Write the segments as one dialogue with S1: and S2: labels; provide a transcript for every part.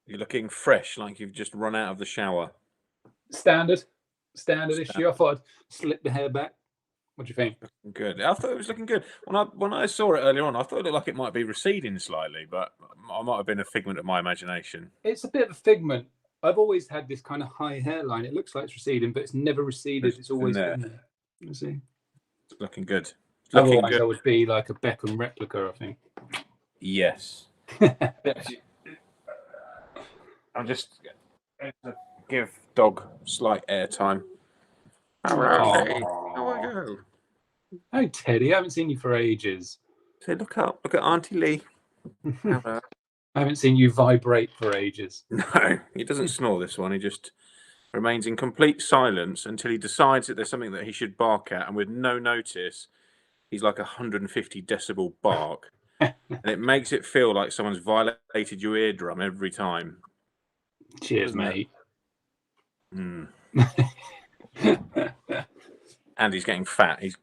S1: You're looking fresh, like you've just run out of the shower.
S2: Standard issue. I thought I'd slip the hair back. What do you think?
S1: Good. I thought it was looking good. When I saw it earlier on, I thought it looked like it might be receding slightly, but I might have been a figment of my imagination.
S2: It's a bit of a figment. I've always had this kind of high hairline. It looks like it's receding, but it's never receded. It's always been there. You see?
S1: It's looking good.
S2: Otherwise, I would be like a Beckham replica, I think.
S1: Yes. I'll just give dog slight airtime.
S2: How are you? Hey, Teddy, I haven't seen you for ages.
S1: Say, look up. Look at Auntie Lee.
S2: I haven't seen you vibrate for ages.
S1: No, he doesn't snore, this one. He just remains in complete silence until he decides that there's something that he should bark at, and with no notice, he's like 150 decibel bark. And it makes it feel like someone's violated your eardrum every time.
S2: Cheers, mate.
S1: And he's getting fat. He's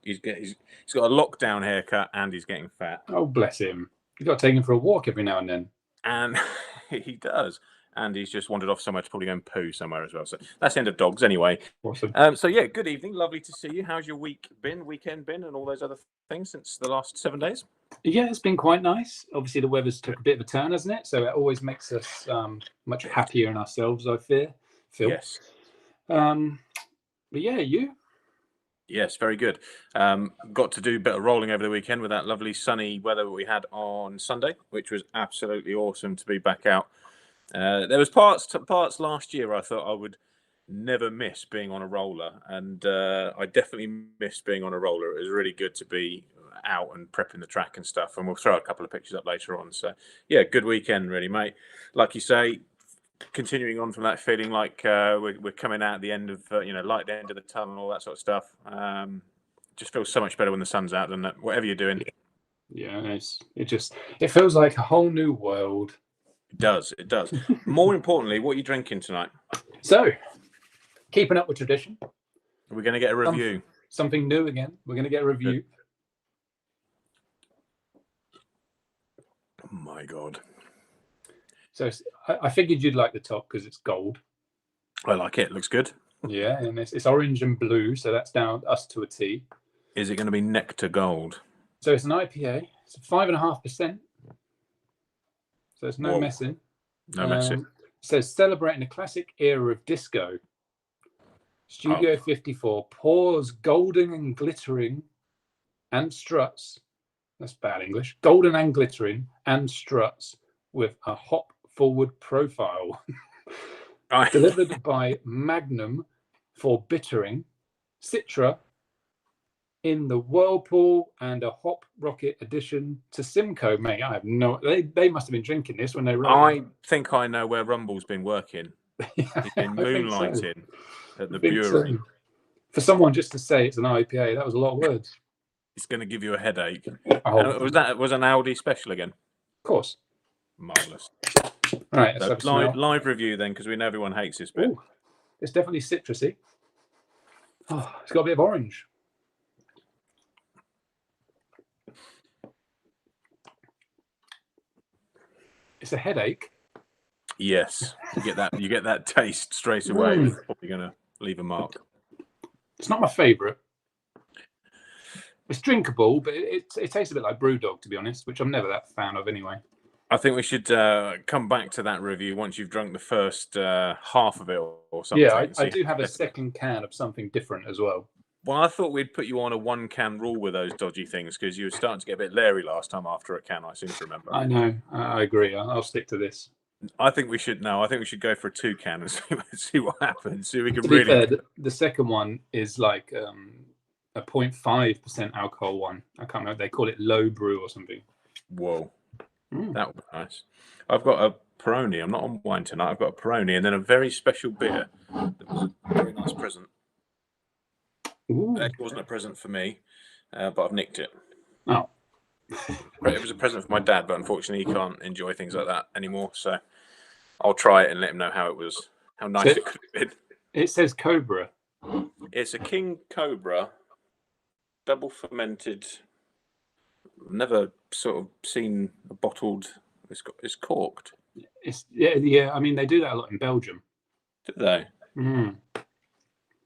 S1: got a lockdown haircut, and he's getting fat.
S2: Oh, bless him. You've got to take him for a walk every now and then.
S1: And he does. And he's just wandered off somewhere to probably go and poo somewhere as well. So that's the end of dogs anyway.
S2: Awesome.
S1: So yeah, good evening. Lovely to see you. How's your weekend been, and all those other things since the last 7 days?
S2: Yeah, it's been quite nice. Obviously, the weather's took a bit of a turn, hasn't it? So it always makes us much happier in ourselves, I feel.
S1: Yes.
S2: But yeah, you?
S1: Yes, very good. Got to do a bit of rolling over the weekend with that lovely sunny weather we had on Sunday, which was absolutely awesome to be back out. There was parts last year I thought I would never miss being on a roller, and I definitely missed being on a roller. It was really good to be out and prepping the track and stuff, and we'll throw a couple of pictures up later on. So yeah, good weekend really, mate. Like you say, continuing on from that feeling like we're coming out at the end of light the end of the tunnel and all that sort of stuff. Just feels so much better when the sun's out, doesn't it? Whatever you're doing.
S2: Yeah, it feels like a whole new world.
S1: It does. More importantly, what are you drinking tonight?
S2: So, keeping up with tradition.
S1: We're going to get a review.
S2: Something new again. We're going to get a review.
S1: Oh my God.
S2: So I figured you'd like the top because it's gold.
S1: I like it. It looks good.
S2: Yeah, and it's orange and blue, so that's down us to a T.
S1: Is it going to be Nectar Gold?
S2: So it's an IPA. It's 5.5%. So it's no messing.
S1: No messing.
S2: It says celebrating a classic era of disco. Studio 54 pours golden and glittering and struts. That's bad English. Golden and glittering and struts with a hop-forward profile. Delivered by Magnum for bittering, Citra in the Whirlpool, and a Hop Rocket edition to Simcoe. Mate, I have no... They must have been drinking this when they wrote
S1: I think I know where Rumble's been working. He's been moonlighting at the brewery.
S2: So. For someone just to say it's an IPA, that was a lot of words.
S1: It's going to give you a headache. Was an Audi special again?
S2: Of course.
S1: Marvellous.
S2: All right,
S1: so live review then, because we know everyone hates this bit.
S2: Ooh, it's definitely citrusy. Oh, it's got a bit of orange. It's a headache.
S1: Yes, you get that taste straight away. It's probably going to leave a mark.
S2: It's not my favourite. It's drinkable, but it tastes a bit like Brewdog, to be honest, which I'm never that fan of anyway.
S1: I think we should come back to that review once you've drunk the first half of it or something.
S2: Yeah, I do have a second can of something different as well.
S1: Well, I thought we'd put you on a one-can rule with those dodgy things because you were starting to get a bit leery last time after a can, I seem to remember.
S2: I know. I agree. I'll stick to this.
S1: I think we should go for a 2-can and see what happens. See if we can
S2: really... To be fair, the second one is like a 0.5% alcohol one. I can't remember. They call it low brew or something.
S1: Whoa. That would be nice. I've got a Peroni. I'm not on wine tonight. I've got a Peroni and then a very special beer that was a very nice present. It wasn't a present for me, but I've nicked it.
S2: Oh.
S1: It was a present for my dad, but unfortunately he can't enjoy things like that anymore. So I'll try it and let him know how it was, how nice it could have been.
S2: It says Cobra.
S1: It's a King Cobra, double fermented. I've never sort of seen a bottled. It's corked.
S2: Yeah. I mean, they do that a lot in Belgium.
S1: Do they?
S2: Mm.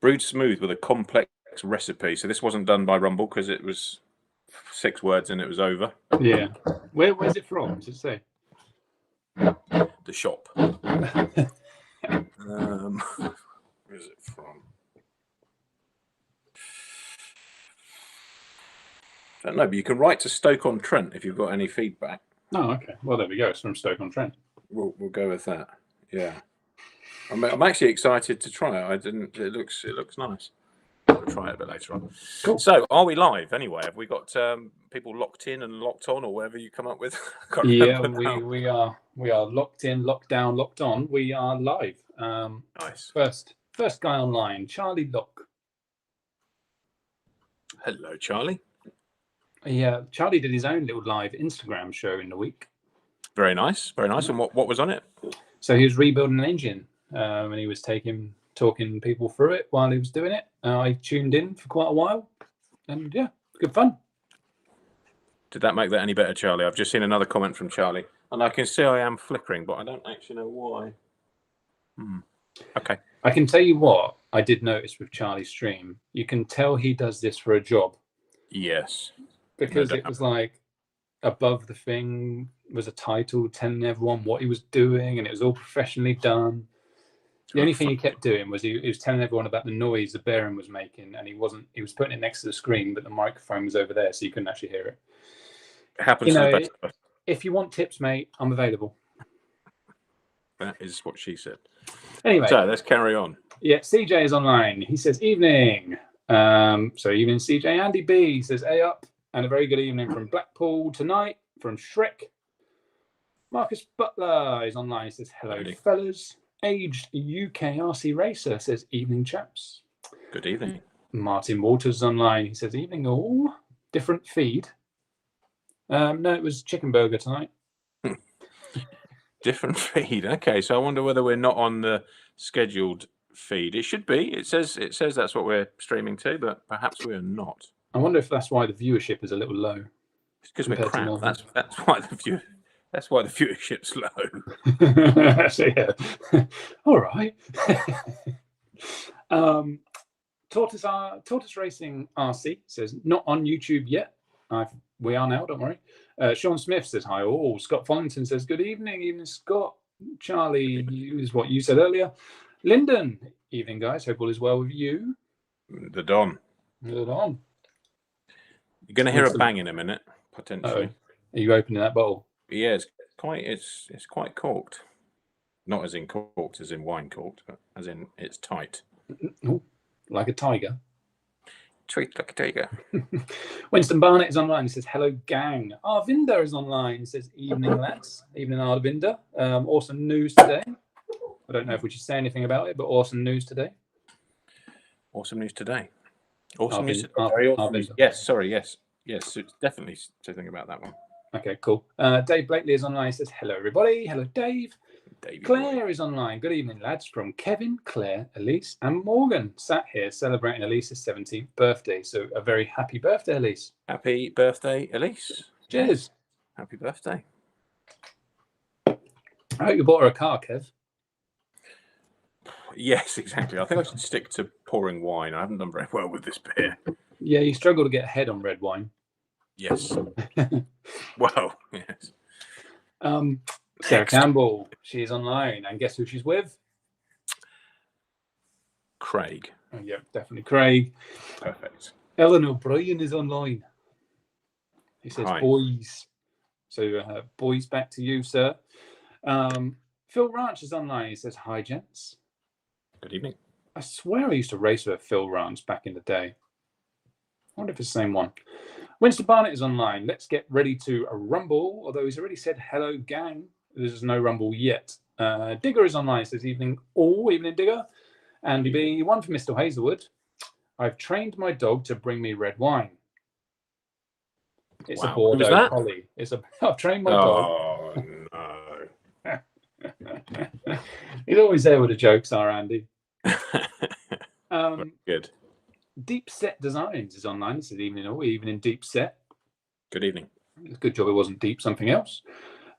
S1: Brewed smooth with a complex recipe. So this wasn't done by Rumble because it was 6 words and it was over.
S2: Yeah. Where's it from? Does it say?
S1: The shop. Where is it from? I don't know, but you can write to Stoke-on-Trent if you've got any feedback.
S2: Oh, okay. Well, there we go. It's from Stoke-on-Trent.
S1: We'll go with that. Yeah. I'm actually excited to try it. It looks nice. We'll try it a bit later on.
S2: Cool.
S1: So, are we live anyway? Have we got people locked in and locked on, or whatever you come up with?
S2: Yeah, we are locked in, locked down, locked on. We are live.
S1: Nice.
S2: First guy online, Charlie Locke.
S1: Hello, Charlie.
S2: Yeah, Charlie did his own little live Instagram show in the week.
S1: Very nice, very nice. And what was on it?
S2: So he was rebuilding an engine, and he was talking people through it while he was doing it. I tuned in for quite a while, and yeah, good fun.
S1: Did that make that any better, Charlie? I've just seen another comment from Charlie, and I can see I am flickering, but I don't actually know why. Okay.
S2: I can tell you what I did notice with Charlie's stream. You can tell he does this for a job.
S1: Yes.
S2: Because it was like above the thing was a title telling everyone what he was doing, and it was all professionally done. The only thing he kept doing was he was telling everyone about the noise the bearing was making, and he was putting it next to the screen, but the microphone was over there, so you couldn't actually hear it.
S1: It happens to the best of us.
S2: If you want tips, mate, I'm available.
S1: That is what she said.
S2: Anyway,
S1: so let's carry on.
S2: Yeah, CJ is online. He says evening. So evening, CJ. Andy B says A up, and a very good evening from Blackpool tonight from Shrek. Marcus Butler is online. He says hello, fellas. Aged UK RC racer says evening, chaps.
S1: Good evening.
S2: Martin Walters is online. He says evening all. Different feed. No, it was chicken burger tonight.
S1: Different feed. Okay, so I wonder whether we're not on the scheduled feed. It should be. It says that's what we're streaming to, but perhaps we are not.
S2: I wonder if that's why the viewership is a little low.
S1: It's because we're crap. That's why the viewership's low.
S2: So yeah. All right. Tortoise Racing RC says not on YouTube yet. We are now, don't worry. Sean Smith says hi all. Scott Follington says good evening. Evening, Scott. Charlie is what you said earlier. Lyndon, evening, guys. Hope all is well with you.
S1: The Don.
S2: The Don.
S1: You're going to hear a bang in a minute, potentially.
S2: Are you opening that bottle?
S1: Yeah, it's quite corked. Not as in corked, as in wine corked, but as in it's tight.
S2: Ooh, like a tiger.
S1: Treat like a tiger.
S2: Winston Barnett is online. He says, hello, gang. Arvinder is online. He says, evening, lads. Evening, Arvinder. Awesome news today. I don't know if we should say anything about it, but awesome news today.
S1: Awesome news today. Awesome news.
S2: Very awesome news.
S1: Yes, sorry, yes. Yes, definitely something about that one.
S2: Okay, cool. Dave Blakely is online. He says, hello, everybody. Hello, Dave. Claire is online. Good evening, lads, from Kevin, Claire, Elise, and Morgan. Sat here celebrating Elise's 17th birthday. So a very happy birthday, Elise.
S1: Happy birthday, Elise.
S2: Cheers.
S1: Happy birthday.
S2: I hope you bought her a car, Kev.
S1: Yes, exactly. I think I should stick to pouring wine. I haven't done very well with this beer.
S2: Yeah, you struggle to get ahead on red wine.
S1: Yes. Well, yes.
S2: Sarah Campbell, she is online, and guess who she's with?
S1: Craig.
S2: Oh, yeah, definitely Craig.
S1: Perfect.
S2: Ellen O'Brien is online. He says,
S1: hi.
S2: Boys. So, boys, back to you, sir. Phil Ranch is online. He says, hi, gents.
S1: Good evening.
S2: I swear I used to race with Phil Ranch back in the day. I wonder if it's the same one. Winston Barnett is online. Let's get ready to rumble, although he's already said hello, gang. There's no rumble yet. Digger is online. Says evening, all evening, Digger. Andy B, one for Mr. Hazelwood. I've trained my dog to bring me red wine. It's a Bordeaux collie. I've trained my dog.
S1: Oh
S2: no! He's always there with the jokes, are Andy.
S1: Good.
S2: Deep Set Designs is online. It's evening, all evening, Deep Set.
S1: Good evening.
S2: Good job it wasn't deep something else.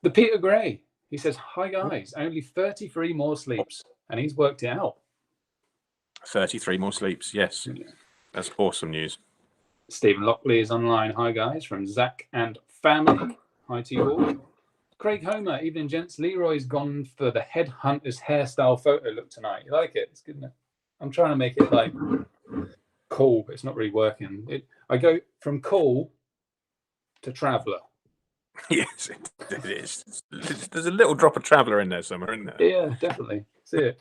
S2: The Peter Gray. He says, "Hi guys, only 33 more sleeps," and he's worked it out.
S1: 33 more sleeps. Yes, that's awesome news.
S2: Stephen Lockley is online. Hi guys, from Zach and family. Hi to you all. Craig Homer, evening gents. Leroy's gone for the headhunter's hairstyle photo look tonight. You like it? It's good, isn't it? I'm trying to make it like cool, but it's not really working. I go from cool to traveller.
S1: Yes, it is. There's a little drop of traveller in there somewhere, isn't there?
S2: Yeah, definitely. See it.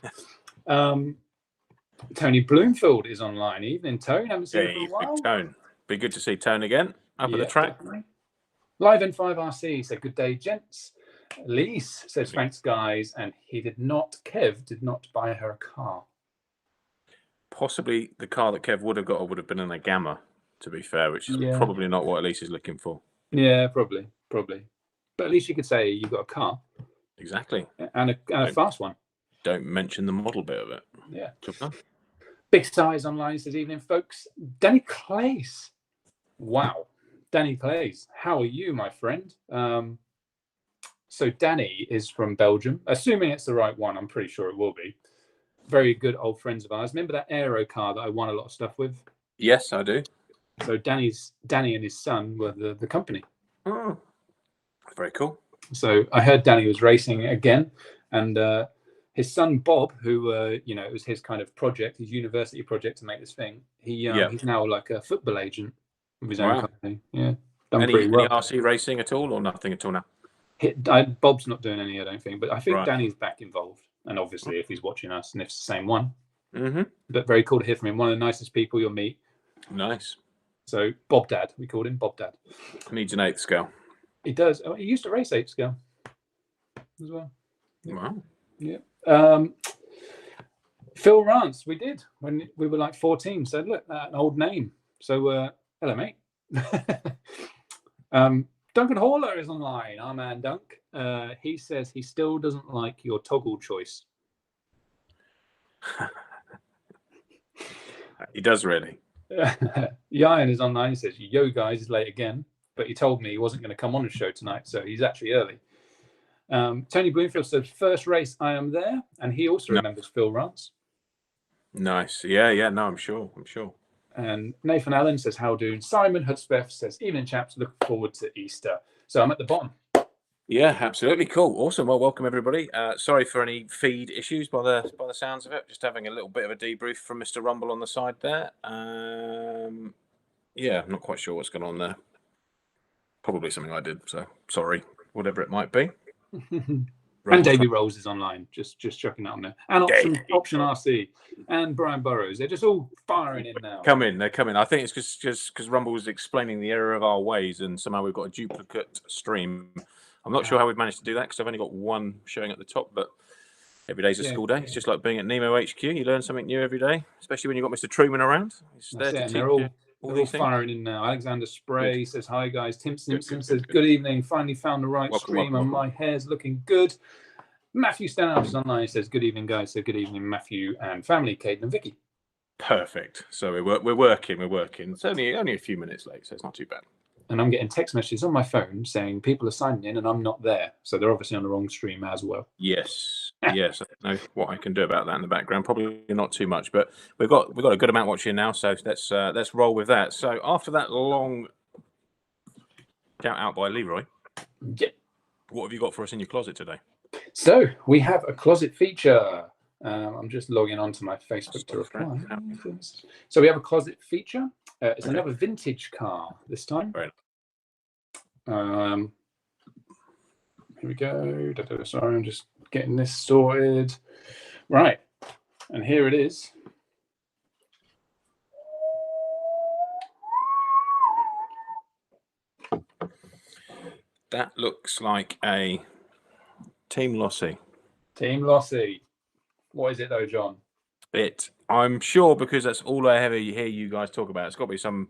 S2: Tony Bloomfield is online. Evening, Tone. Haven't seen you for a while.
S1: Tone. Be good to see Tone again up at the track.
S2: Definitely. Live N5RC said, "Good day, gents." Lise says, "Thanks, guys." And Kev did not buy her a car.
S1: Possibly the car that Kev would have got would have been in a Gamma, to be fair, which is probably not what Elise is looking for.
S2: Yeah, probably. But at least you could say you got a car.
S1: Exactly.
S2: And a fast one.
S1: Don't mention the model bit of it.
S2: Yeah. Big Size online says, "Evening, folks." Danny Clays. Wow. Danny Clays. How are you, my friend? So Danny is from Belgium. Assuming it's the right one, I'm pretty sure it will be. Very good old friends of ours. Remember that aero car that I won a lot of stuff with?
S1: Yes, I do.
S2: So Danny and his son were the company.
S1: Oh, very cool.
S2: So I heard Danny was racing again, and his son Bob, who it was his kind of project, his university project to make this thing. He's now like a football agent of his own company. Yeah, done pretty well.
S1: Any RC racing at all, or nothing at all now?
S2: Bob's not doing any, I don't think, but I think Danny's back involved, and obviously if he's watching us, and if it's the same one.
S1: Mm-hmm.
S2: But very cool to hear from him. One of the nicest people you'll meet.
S1: Nice.
S2: So Bob Dad, we called him Bob Dad.
S1: Needs an 8th scale.
S2: He does. Oh, he used to race 8th scale as well. Yeah.
S1: Wow.
S2: Yeah. Phil Rance, we did when we were like 14. Said, "Look, an old name." So hello, mate. Duncan Haller is online. Our man Dunk. He says he still doesn't like your toggle choice.
S1: He does really.
S2: Ian is online. He says, "Yo guys, is late again, but he told me he wasn't going to come on the show tonight, so he's actually early." Tony Bloomfield said, "First race, I am there," and he also remembers Phil Rance.
S1: Nice. Yeah. No, I'm sure.
S2: And Nathan Allen says, "How doing?" Simon Hudspeth says, "Evening, chaps. Look forward to Easter." So I'm at the bottom.
S1: Yeah, absolutely. Cool. Awesome. Well, welcome everybody. Sorry for any feed issues by the sounds of it. Just having a little bit of a debrief from Mr. Rumble on the side there. Yeah, I'm not quite sure what's going on there. Probably something I did. So sorry, whatever it might be.
S2: And Davey Rolls is online, just chucking that on there. And Option RC and Brian Burrows. They're just all firing in now.
S1: They're coming. I think it's just because Rumble was explaining the error of our ways, and somehow we've got a duplicate stream. I'm not sure how we've managed to do that because I've only got one showing at the top, but every day's a school day. It's just like being at Nemo HQ. You learn something new every day, especially when you've got Mr. Truman around. He's there to teach you.
S2: They're all firing in now. Alexander Spray says, "Hi guys." Tim Simpson says, "Good evening. Finally found the right stream and my hair's looking good." Matthew Stanhope is online. He says, "Good evening, guys." So good evening, Matthew and family, Caden and Vicky.
S1: Perfect. So we're working. It's only a few minutes late, so it's not too bad.
S2: And I'm getting text messages on my phone saying people are signing in and I'm not there. So they're obviously on the wrong stream as well.
S1: Yes. I don't know what I can do about that in the background. Probably not too much, but we've got a good amount watching now. So let's roll with that. So after that long shout out by Leroy, what have you got for us in your closet today?
S2: So we have a closet feature. I'm just logging onto my Facebook to reply. So we have a closet feature. It's another vintage car this time.
S1: Right.
S2: Here we go. Sorry, I'm just getting this sorted. Right. And here it is.
S1: That looks like a Team Lossy.
S2: Team Lossy. What is it though, John?
S1: I'm sure because that's all I ever hear you guys talk about. It's got to be some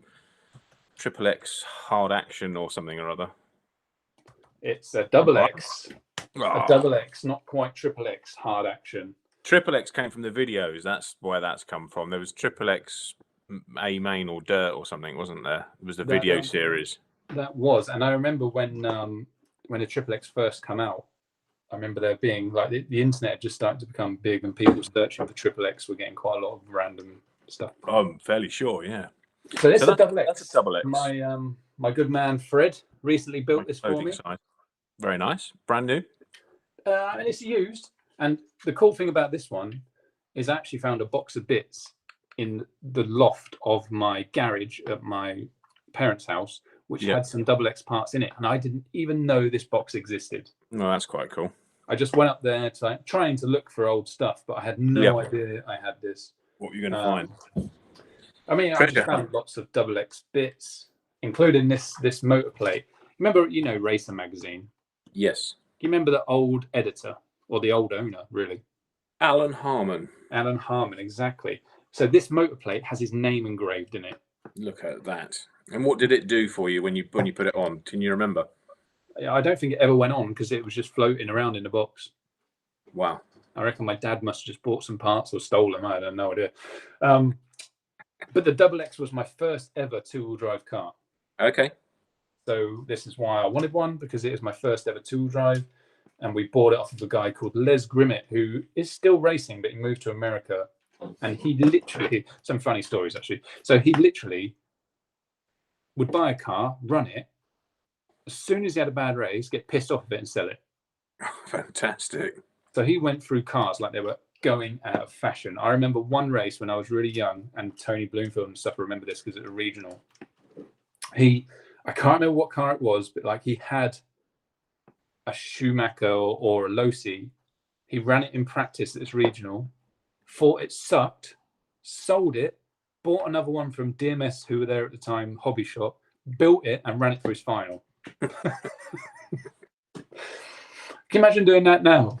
S1: XXX hard action or something or other.
S2: It's a double X. A double X, not quite triple X hard action.
S1: Triple X came from the videos. That's where that's come from. There was Triple X A Main or Dirt or something, wasn't there? It was the video series.
S2: That was, and I remember when the Triple X first come out. I remember there being like the internet had just started to become big, and people searching for Triple X were getting quite a lot of random stuff.
S1: I'm fairly sure, yeah.
S2: So this is a double X.
S1: That's a double X.
S2: My good man Fred recently built this for me.
S1: Size. Very nice, brand new.
S2: And it's used. And the cool thing about this one is I actually found a box of bits in the loft of my garage at my parents' house, which had some double X parts in it, and I didn't even know this box existed.
S1: No, that's quite cool.
S2: I just went up there trying to look for old stuff, but I had no idea I had this.
S1: What were you going to find?
S2: I mean, I just found lots of double X bits, including this motor plate. Remember, Racer magazine?
S1: Yes.
S2: Do you remember the old editor, or the old owner, really?
S1: Alan Harmon.
S2: Alan Harmon, exactly. So this motor plate has his name engraved in it.
S1: Look at that. And what did it do for you when you put it on? Can you remember?
S2: I don't think it ever went on because it was just floating around in the box.
S1: Wow.
S2: I reckon my dad must have just bought some parts or stole them. I have no idea. But the double X was my first ever two-wheel drive car.
S1: Okay.
S2: So this is why I wanted one, because it was my first ever two-wheel drive. And we bought it off of a guy called Les Grimmett, who is still racing, but he moved to America. And he literally, some funny stories actually. So he literally would buy a car, run it. As soon as he had a bad race, get pissed off of it and sell it.
S1: Fantastic. So
S2: he went through cars like they were going out of fashion. I remember one race when I was really young, and Tony Bloomfield and stuff remember this because it was a regional. I can't remember what car it was, but like he had a Schumacher or a Losi. He ran it in practice at this regional, thought it sucked, sold it, bought another one from DMS, who were there at the time, Hobby Shop, built it and ran it for his final. Can you imagine doing that now?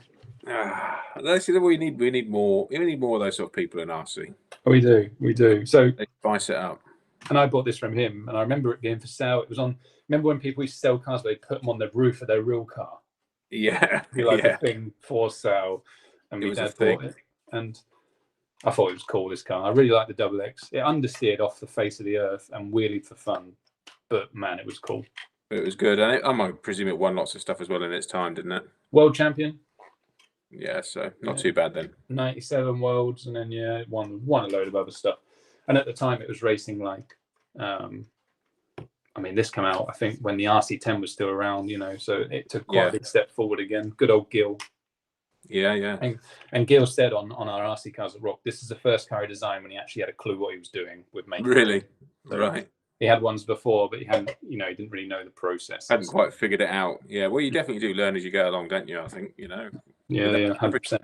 S1: That's what we need. We need more of those sort of people in RC.
S2: We do. So
S1: they spice it up.
S2: And I bought this from him, and I remember it being for sale. It was on. Remember when people used to sell cars, they put them on the roof of their real car?
S1: Yeah,
S2: a thing for sale. And my dad bought it, and I thought it was cool. This car, I really like the double X. It understeered off the face of the earth and wheelied for fun, but man, it was cool.
S1: It was good, and I might presume it won lots of stuff as well in its time, didn't it?
S2: World champion.
S1: Yeah, so not too bad then.
S2: 97 worlds, and then it won a load of other stuff. And at the time, it was racing like, this came out I think when the RC10 was still around, so it took quite a big step forward again. Good old Gil.
S1: Yeah.
S2: And Gil said on our RC cars at Rock, this is the first car he designed when he actually had a clue what he was doing with making.
S1: Really,
S2: so
S1: right.
S2: He had ones before, but he hadn't, he didn't really know the process.
S1: Hadn't quite figured it out. Yeah, well, you definitely do learn as you go along, don't you? I think,
S2: Yeah, 100%.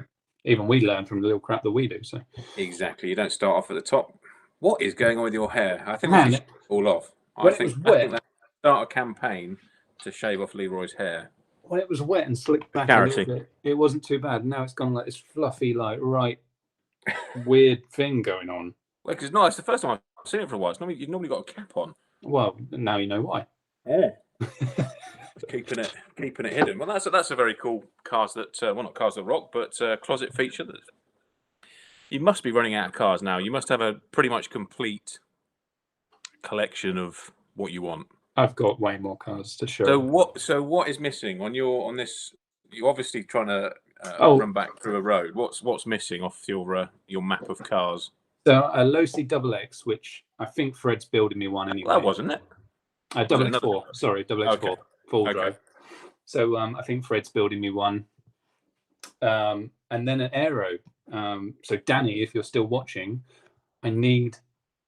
S2: Even we learn from the little crap that we do. So
S1: exactly, you don't start off at the top. What is going on with your hair? I think we should all off. I think that start a campaign to shave off Leroy's hair.
S2: When it was wet and slicked back a little bit, it wasn't too bad. Now it's gone like this fluffy, weird thing going on.
S1: Well, because it's the first time I've seen it for a while. You've normally got a cap on.
S2: Well, now you know why.
S1: Yeah. keeping it hidden. Well, that's a very cool cars that not cars that rock, but closet feature. That you must be running out of cars now. You must have a pretty much complete collection of what you want.
S2: I've got way more cars to show.
S1: So what is missing on this? You're obviously trying to run back through a road. What's missing off your map of cars?
S2: So a Losi Double X, which I think Fred's building me one anyway.
S1: Well, that wasn't it?
S2: Double X4. Sorry, Double X4 full drive. So I think Fred's building me one, and then an aero. So Danny, if you're still watching, I need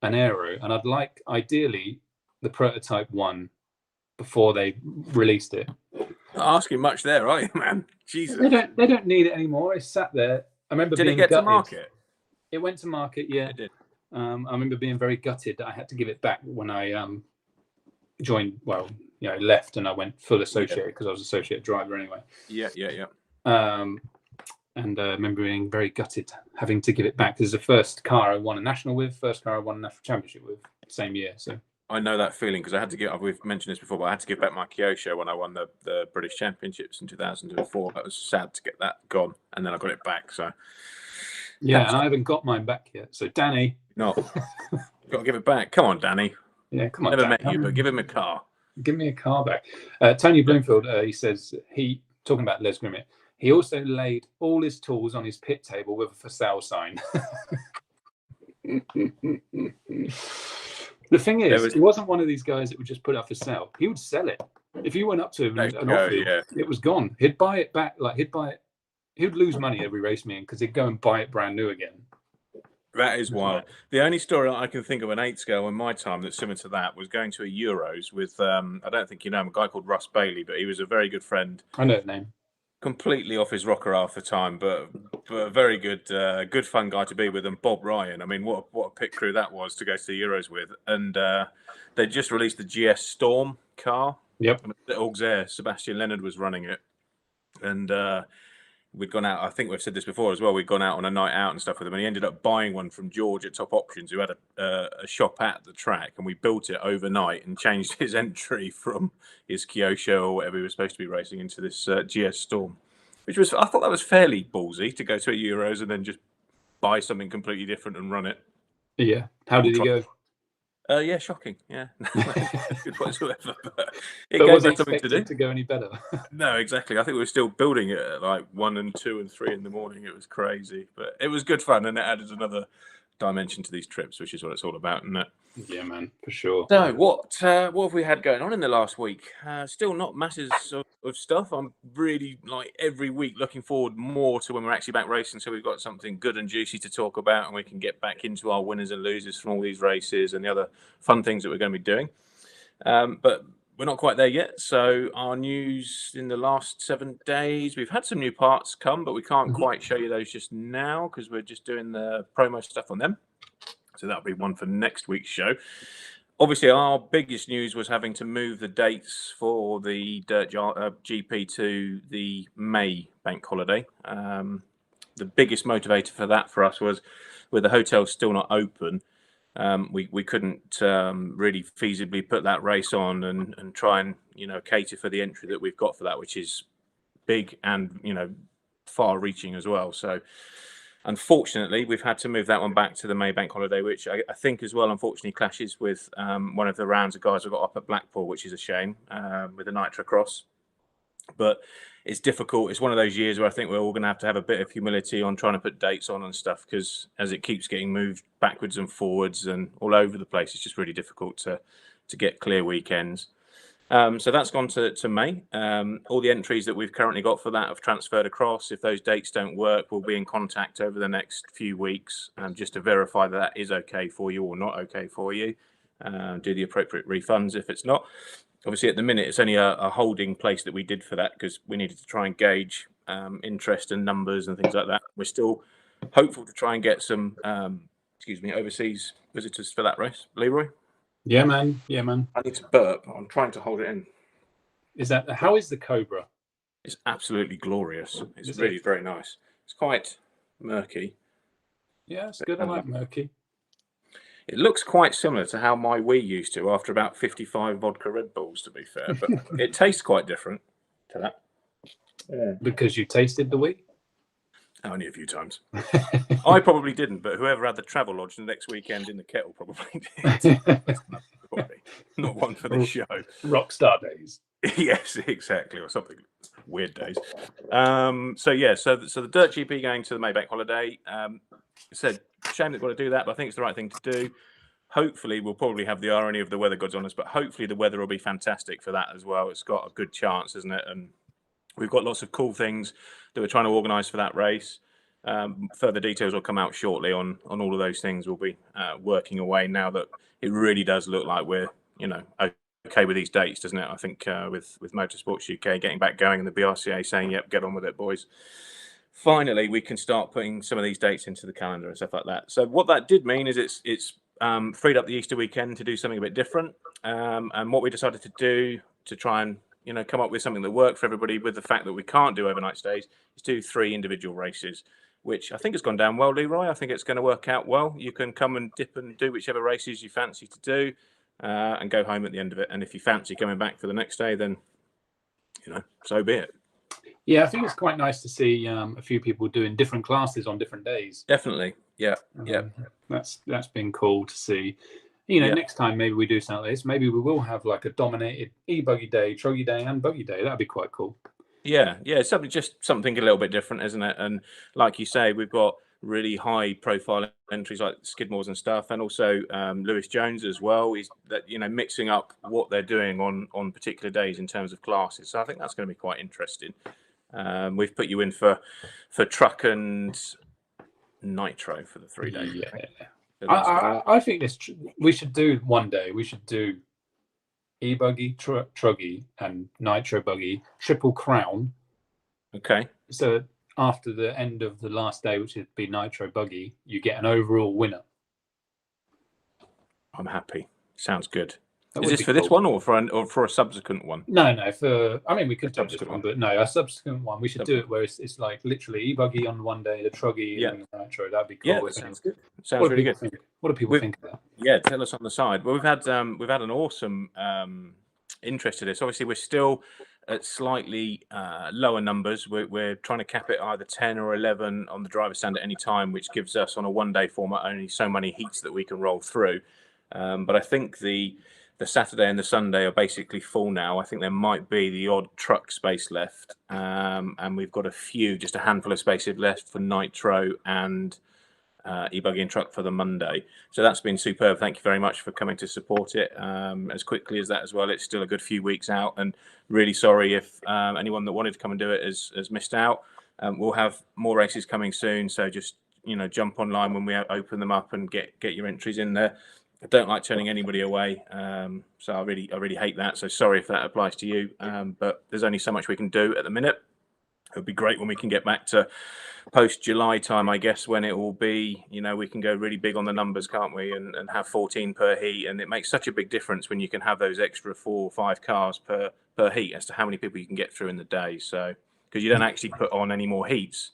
S2: an aero, and I'd like ideally the prototype one before they released it.
S1: Not asking much there, are you, man? Jesus.
S2: They don't need it anymore. It sat there. I remember.
S1: Did it get to market?
S2: It went to market. Yeah,
S1: it did.
S2: I remember being very gutted that I had to give it back when I joined. Well, left and I went full associate because I was associate driver anyway.
S1: Yeah.
S2: And I remember being very gutted having to give it back because it's the first car I won a national with, first car I won a national championship with, same year. So
S1: I know that feeling because I had to give. We've mentioned this before, but I had to give back my Kyosho when I won the British Championships in 2004. That was sad to get that gone, and then I got it back. So
S2: yeah, and I haven't got mine back yet. So Danny,
S1: no, got to give it back. Come on, Danny.
S2: Yeah, come on.
S1: Never met you, but give him a car.
S2: Give me a car back. Tony Bloomfield, he says talking about Les Grimmett. He also laid all his tools on his pit table with a for sale sign. The thing is, he wasn't one of these guys that would just put it up for sale. He would sell it. If you went up to him and offered it, it was gone. He'd buy it back. Like he'd buy it. He'd lose money every race meeting because he'd go and buy it brand new again.
S1: That is wild. The only story I can think of an 8 scale in my time that's similar to that was going to a Euros with, I don't think you know him, a guy called Russ Bailey, but he was a very good friend.
S2: I know his name.
S1: Completely off his rocker half the time, but a very good, good fun guy to be with. And Bob Ryan, I mean, what a pit crew that was to go to the Euros with. And they just released the GS Storm car.
S2: Yep.
S1: The Auxerre, Sebastian Leonard was running it, and we'd gone out. I think we've said this before as well. We'd gone out on a night out and stuff with him, and he ended up buying one from George at Top Options, who had a shop at the track, and we built it overnight and changed his entry from his Kyosho or whatever he was supposed to be racing into this GS Storm, which was, I thought that was fairly ballsy to go to a Euros and then just buy something completely different and run it.
S2: Yeah. How did he go?
S1: Yeah, shocking. Yeah, good whatsoever. But it
S2: But
S1: gave
S2: was
S1: us
S2: it
S1: something to do.
S2: expected to go any better?
S1: No, exactly. I think we were still building it at like 1 and 2 and 3 in the morning. It was crazy, but it was good fun, and it added another dimension to these trips, which is what it's all about, isn't it?
S2: Yeah, man, for sure.
S1: So, what have we had going on in the last week? Still not masses of stuff. I'm really like every week looking forward more to when we're actually back racing, so we've got something good and juicy to talk about, and we can get back into our winners and losers from all these races and the other fun things that we're going to be doing. But we're not quite there yet. So our news in the last 7 days, we've had some new parts come, but we can't quite show you those just now because we're just doing the promo stuff on them. So that'll be one for next week's show. Obviously, our biggest news was having to move the dates for the Dirt GP to the May bank holiday. The biggest motivator for that for us was with the hotel still not open, we couldn't really feasibly put that race on and try and, cater for the entry that we've got for that, which is big and, far reaching as well. So unfortunately, we've had to move that one back to the May bank holiday, which I think as well, unfortunately, clashes with one of the rounds of guys we got up at Blackpool, which is a shame, with the Nitro Cross. But it's difficult. It's one of those years where I think we're all going to have a bit of humility on trying to put dates on and stuff, because as it keeps getting moved backwards and forwards and all over the place, it's just really difficult to get clear weekends. So that's gone to May. All the entries that we've currently got for that have transferred across. If those dates don't work, we'll be in contact over the next few weeks just to verify that is okay for you or not okay for you. Do the appropriate refunds if it's not. Obviously, at the minute, it's only a holding place that we did for that because we needed to try and gauge interest and numbers and things like that. We're still hopeful to try and get some, overseas visitors for that race. Leroy?
S2: Yeah, man. Yeah, man.
S1: I need to burp. I'm trying to hold it in.
S2: How is the Cobra?
S1: It's absolutely glorious. It's really very nice. It's quite murky.
S2: Yeah, it's good. I like murky.
S1: It looks quite similar to how my Wii used to after about 55 vodka Red Bulls, to be fair, but it tastes quite different to that.
S2: Yeah. Because you tasted the Wii?
S1: Only a few times. I probably didn't, but whoever had the travel lodge the next weekend in the kettle probably did. Not one for the show.
S2: Rockstar days.
S1: Yes, exactly, or something weird days. So the Dirt GP going to the Maybank holiday. Said shame that we've got to do that, but I think it's the right thing to do. Hopefully, we'll probably have the irony of the weather gods on us, but hopefully the weather will be fantastic for that as well. It's got a good chance, isn't it? And we've got lots of cool things that we're trying to organise for that race. Further details will come out shortly on all of those things. We'll be working away now that it really does look like we're, okay with these dates, doesn't it? I think with Motorsports UK getting back going and the BRCA saying, yep, get on with it, boys. Finally, we can start putting some of these dates into the calendar and stuff like that. So what that did mean is it's freed up the Easter weekend to do something a bit different. And what we decided to do to try and, come up with something that worked for everybody with the fact that we can't do overnight stays is do 3 individual races, which I think has gone down well, Leroy. I think it's going to work out well. You can come and dip and do whichever races you fancy to do and go home at the end of it. And if you fancy coming back for the next day, then, so be it.
S2: Yeah, I think it's quite nice to see a few people doing different classes on different days.
S1: Definitely, yeah.
S2: That's been cool to see. Next time maybe we do something like this. Maybe we will have like a dominated e-buggy day, truggy day, and buggy day. That'd be quite cool.
S1: Yeah, it's something a little bit different, isn't it? And like you say, we've got really high profile entries like Skidmores and stuff, and also Lewis Jones as well. He's that mixing up what they're doing on particular days in terms of classes. So I think that's going to be quite interesting. We've put you in for truck and nitro for the 3 days.
S2: Yeah,
S1: So
S2: I think we should do one day. We should do e-buggy, truggy, and nitro buggy triple crown.
S1: Okay.
S2: So after the end of the last day, which would be nitro buggy, you get an overall winner.
S1: I'm happy. Sounds good.
S2: That
S1: Is
S2: would
S1: this
S2: be
S1: for this
S2: cool.
S1: one or for a subsequent one?
S2: No, we could do this one, but no, a subsequent one. We should do it where it's like literally e-buggy on one day, the truggy and the nitro. That'd be cool.
S1: Yeah, that sounds good. Sounds really good.
S2: What do people think of that?
S1: Yeah, tell us on the side. Well, we've had an awesome interest in this. Obviously, we're still at slightly lower numbers. We're trying to cap it either 10 or 11 on the driver's stand at any time, which gives us on a one-day format only so many heats that we can roll through. But I think the Saturday and the Sunday are basically full now. I think there might be the odd truck space left, and we've got just a handful of spaces left for nitro and e-buggy and truck for the Monday. So that's been superb. Thank you very much for coming to support it as quickly as that as well. It's still a good few weeks out, and really sorry if anyone that wanted to come and do it has missed out. We'll have more races coming soon, so just jump online when we open them up and get your entries in there. I don't like turning anybody away, so I really hate that. So sorry if that applies to you, but there's only so much we can do at the minute. It would be great when we can get back to post-July time, I guess, when it will be, we can go really big on the numbers, can't we? And have 14 per heat. And it makes such a big difference when you can have those extra 4 or 5 cars per heat as to how many people you can get through in the day. So, because you don't actually put on any more heats.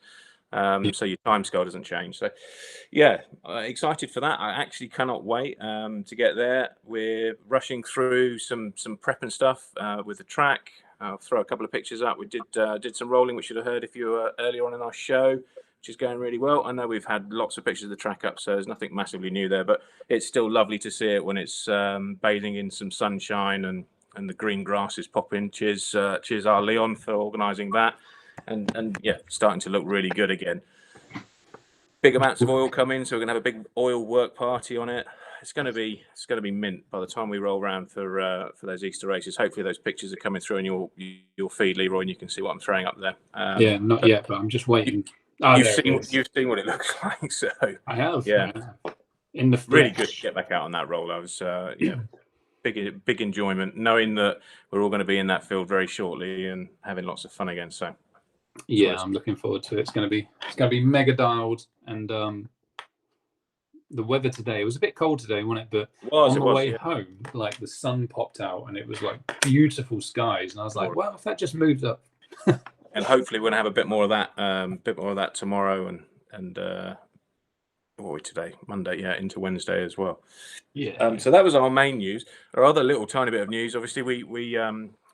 S1: So your time scale doesn't change. So, yeah, excited for that. I actually cannot wait to get there. We're rushing through some prep and stuff with the track. I'll throw a couple of pictures up. We did some rolling, which you should have heard if you were earlier on in our show, which is going really well. I know we've had lots of pictures of the track up, so there's nothing massively new there, but it's still lovely to see it when it's bathing in some sunshine and the green grass is popping. Cheers our Leon for organising that. And yeah, starting to look really good again. Big amounts of oil coming, so we're gonna have a big oil work party on it. It's gonna be mint by the time we roll around for those Easter races. Hopefully those pictures are coming through in your feed, Leroy, and you can see what I'm throwing up there.
S2: Yeah, not yet, but I'm just waiting.
S1: You've seen what it looks like, so
S2: I have.
S1: Yeah,
S2: in the flesh.
S1: Really good to get back out on that roll. I was big enjoyment knowing that we're all going to be in that field very shortly and having lots of fun again. So
S2: yeah, I'm looking forward to it. It's going to be mega dialed, and the weather today, it was a bit cold today, wasn't it? But on the way home, like the sun popped out and it was like beautiful skies, and I was like, well, if that just moved up.
S1: And hopefully we're going to have a bit more of that tomorrow and what are we today? Monday, into Wednesday as well.
S2: Yeah.
S1: So that was our main news. Our other little tiny bit of news, obviously we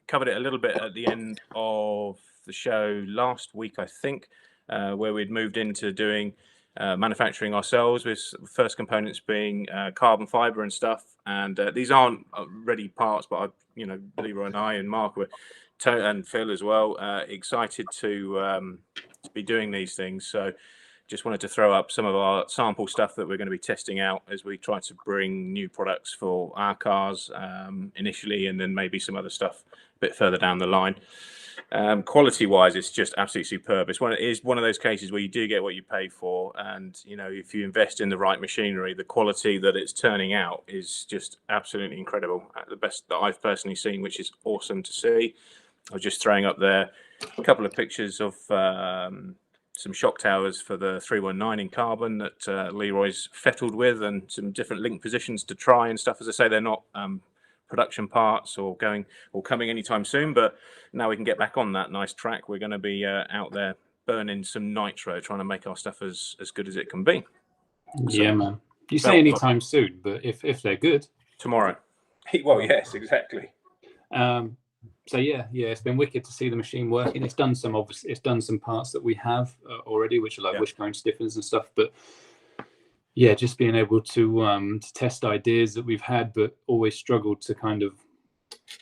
S1: covered it a little bit at the end of the show last week, I think, where we'd moved into doing manufacturing ourselves, with first components being carbon fiber and stuff. And these aren't ready parts, but Leroy and I and Mark and Phil as well, excited to be doing these things. So just wanted to throw up some of our sample stuff that we're going to be testing out as we try to bring new products for our cars initially, and then maybe some other stuff a bit further down the line. Quality wise, it's just absolutely superb. It is one of those cases where you do get what you pay for, and if you invest in the right machinery, the quality that it's turning out is just absolutely incredible. The best that I've personally seen, which is awesome to see. I was just throwing up there a couple of pictures of some shock towers for the 319 in carbon that Leroy's fettled with, and some different link positions to try and stuff. As I say, they're not production parts or coming anytime soon, but now we can get back on that nice track. We're going to be out there burning some nitro, trying to make our stuff as good as it can be.
S2: Yeah, man. You say anytime soon, but if they're good,
S1: tomorrow. Well, yes, exactly.
S2: So yeah, it's been wicked to see the machine working. It's done some parts that we have already, which are like wishbone stiffeners and stuff. But yeah, just being able to test ideas that we've had, but always struggled to kind of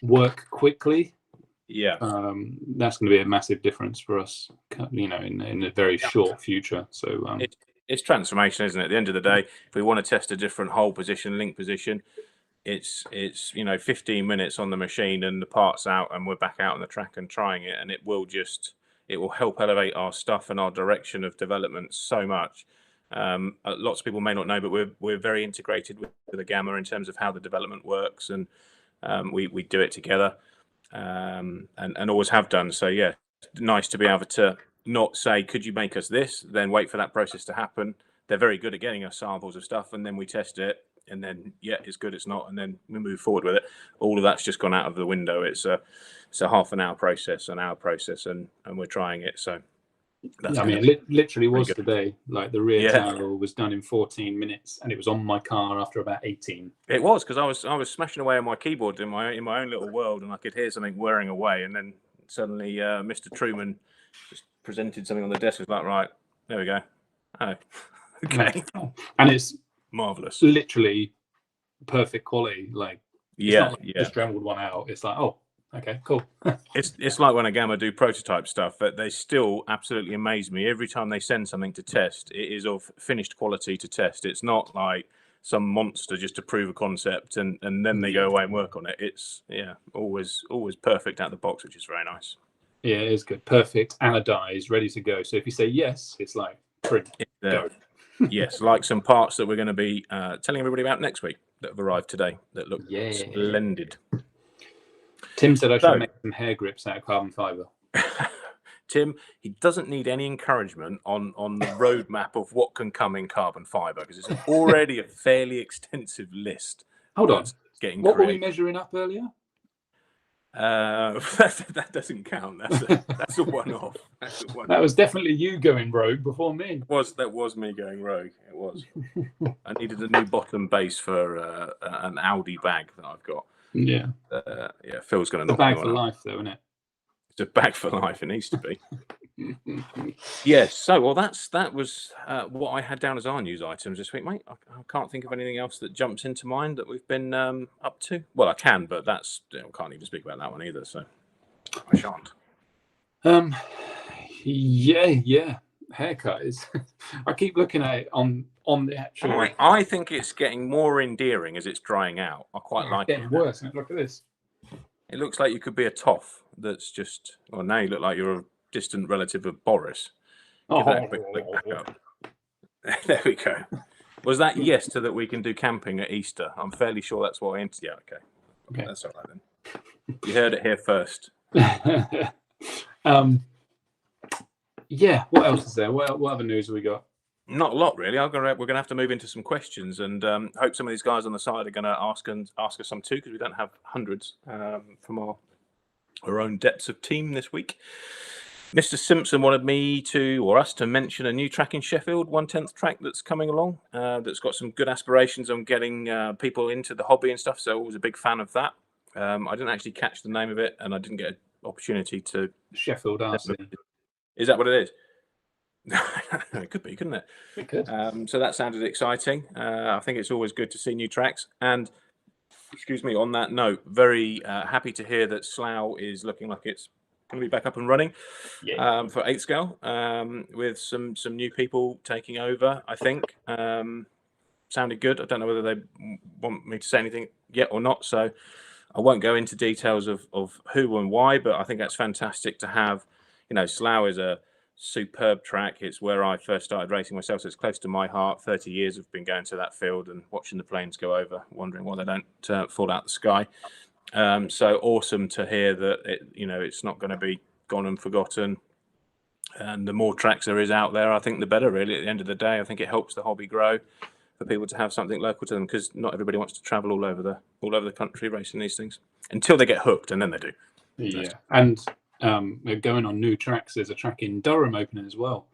S2: work quickly.
S1: Yeah.
S2: That's going to be a massive difference for us, in a very short future. So
S1: It's transformation, isn't it? At the end of the day, if we want to test a different hole position, link position, it's 15 minutes on the machine and the parts out, and we're back out on the track and trying it, and it will help elevate our stuff and our direction of development so much. Lots of people may not know, but we're very integrated with the Gamma in terms of how the development works, and we do it together, and always have done. So yeah, nice to be able to not say, could you make us this, then wait for that process to happen. They're very good at getting us samples of stuff, and then we test it, and then it's good, it's not, and then we move forward with it. All of that's just gone out of the window. It's a half an hour process, and we're trying it. So
S2: that's it literally was today. Like the rear tower was done in 14 minutes, and it was on my car after about 18.
S1: It was, because I was smashing away on my keyboard in my own little world, and I could hear something whirring away, and then suddenly Mr. Truman just presented something on the desk. It was like, right, there we go. Oh, okay.
S2: And it's
S1: marvelous,
S2: literally perfect quality. Like, it's not like just dremeled one out. It's like, oh, okay, cool.
S1: it's like when a Gamma do prototype stuff, but they still absolutely amaze me every time they send something to test. It is of finished quality to test. It's not like some monster just to prove a concept and then they go away and work on it. It's always perfect out of the box, which is very nice.
S2: Yeah, it is good. Perfect, anodized, ready to go. So if you say yes, it's like print, go.
S1: Yes, like some parts that we're going to be telling everybody about next week that have arrived today that look splendid.
S2: Tim said I should make some hair grips out of carbon fiber.
S1: Tim, he doesn't need any encouragement on the roadmap of what can come in carbon fiber, because it's already a fairly extensive list.
S2: Hold on. What were we measuring up earlier?
S1: That doesn't count. That's a one-off.
S2: That was definitely you going rogue before me.
S1: That was me going rogue. It was. I needed a new bottom base for an Audi bag that I've got.
S2: Yeah.
S1: Phil's going to knock
S2: me on. It's a bag for life, though, isn't it?
S1: It's a bag for life. It needs to be. Yes. So, that was what I had down as our news items this week, mate. I can't think of anything else that jumps into mind that we've been up to. Well, I can, but I can't even speak about that one either. So I shan't.
S2: Yeah. Haircut is. I keep looking at it on the actual.
S1: I think it's getting more endearing as it's drying out. I quite like it.
S2: It's getting worse. Look at this.
S1: It looks like you could be a toff that's just. Well, now you look like you're a distant relative of Boris. There we go. Was that yes to that we can do camping at Easter? I'm fairly sure that's what I entered. Yeah, okay. That's all right then. You heard it here first.
S2: Yeah. What else is there? What other news have we got?
S1: Not a lot, really. We're going to have to move into some questions, and hope some of these guys on the side are going to ask us some too, because we don't have hundreds from our own depths of team this week. Mr. Simpson wanted us to mention a new track in Sheffield, 1/10th track that's coming along, that's got some good aspirations on getting people into the hobby and stuff. So I was a big fan of that. I didn't actually catch the name of it, and I didn't get an opportunity to.
S2: Sheffield RC.
S1: Is that what it is? It could be, couldn't it?
S2: It could.
S1: So that sounded exciting. I think it's always good to see new tracks. And excuse me, on that note, very happy to hear that Slough is looking like it's going to be back up and running for 8th scale, with some new people taking over, I think. Sounded good. I don't know whether they want me to say anything yet or not, so I won't go into details of who and why, but I think that's fantastic to have. Slough is a superb track. It's where I first started racing myself, so it's close to my heart. 30 years I've been going to that field and watching the planes go over, wondering why they don't fall out the sky. So awesome to hear that it's not going to be gone and forgotten. And the more tracks there is out there, I think the better, really. At the end of the day, I think it helps the hobby grow for people to have something local to them, because not everybody wants to travel all over the country racing these things until they get hooked, and then they do.
S2: Yeah, and they're going on new tracks. There's a track in Durham opening as well.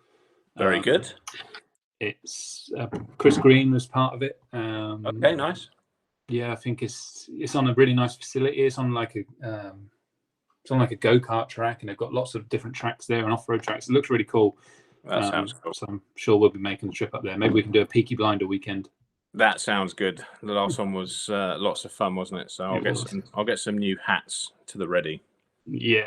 S1: Very good.
S2: It's Chris Green was part of it.
S1: Okay, nice.
S2: Yeah, I think it's on a really nice facility. It's on like a go-kart track, and they've got lots of different tracks there and off-road tracks. It looks really cool.
S1: That sounds cool.
S2: So I'm sure we'll be making the trip up there. Maybe we can do a Peaky Blinder weekend.
S1: That sounds good. The last one was lots of fun, wasn't it? So I'll get some new hats to the ready.
S2: Yeah.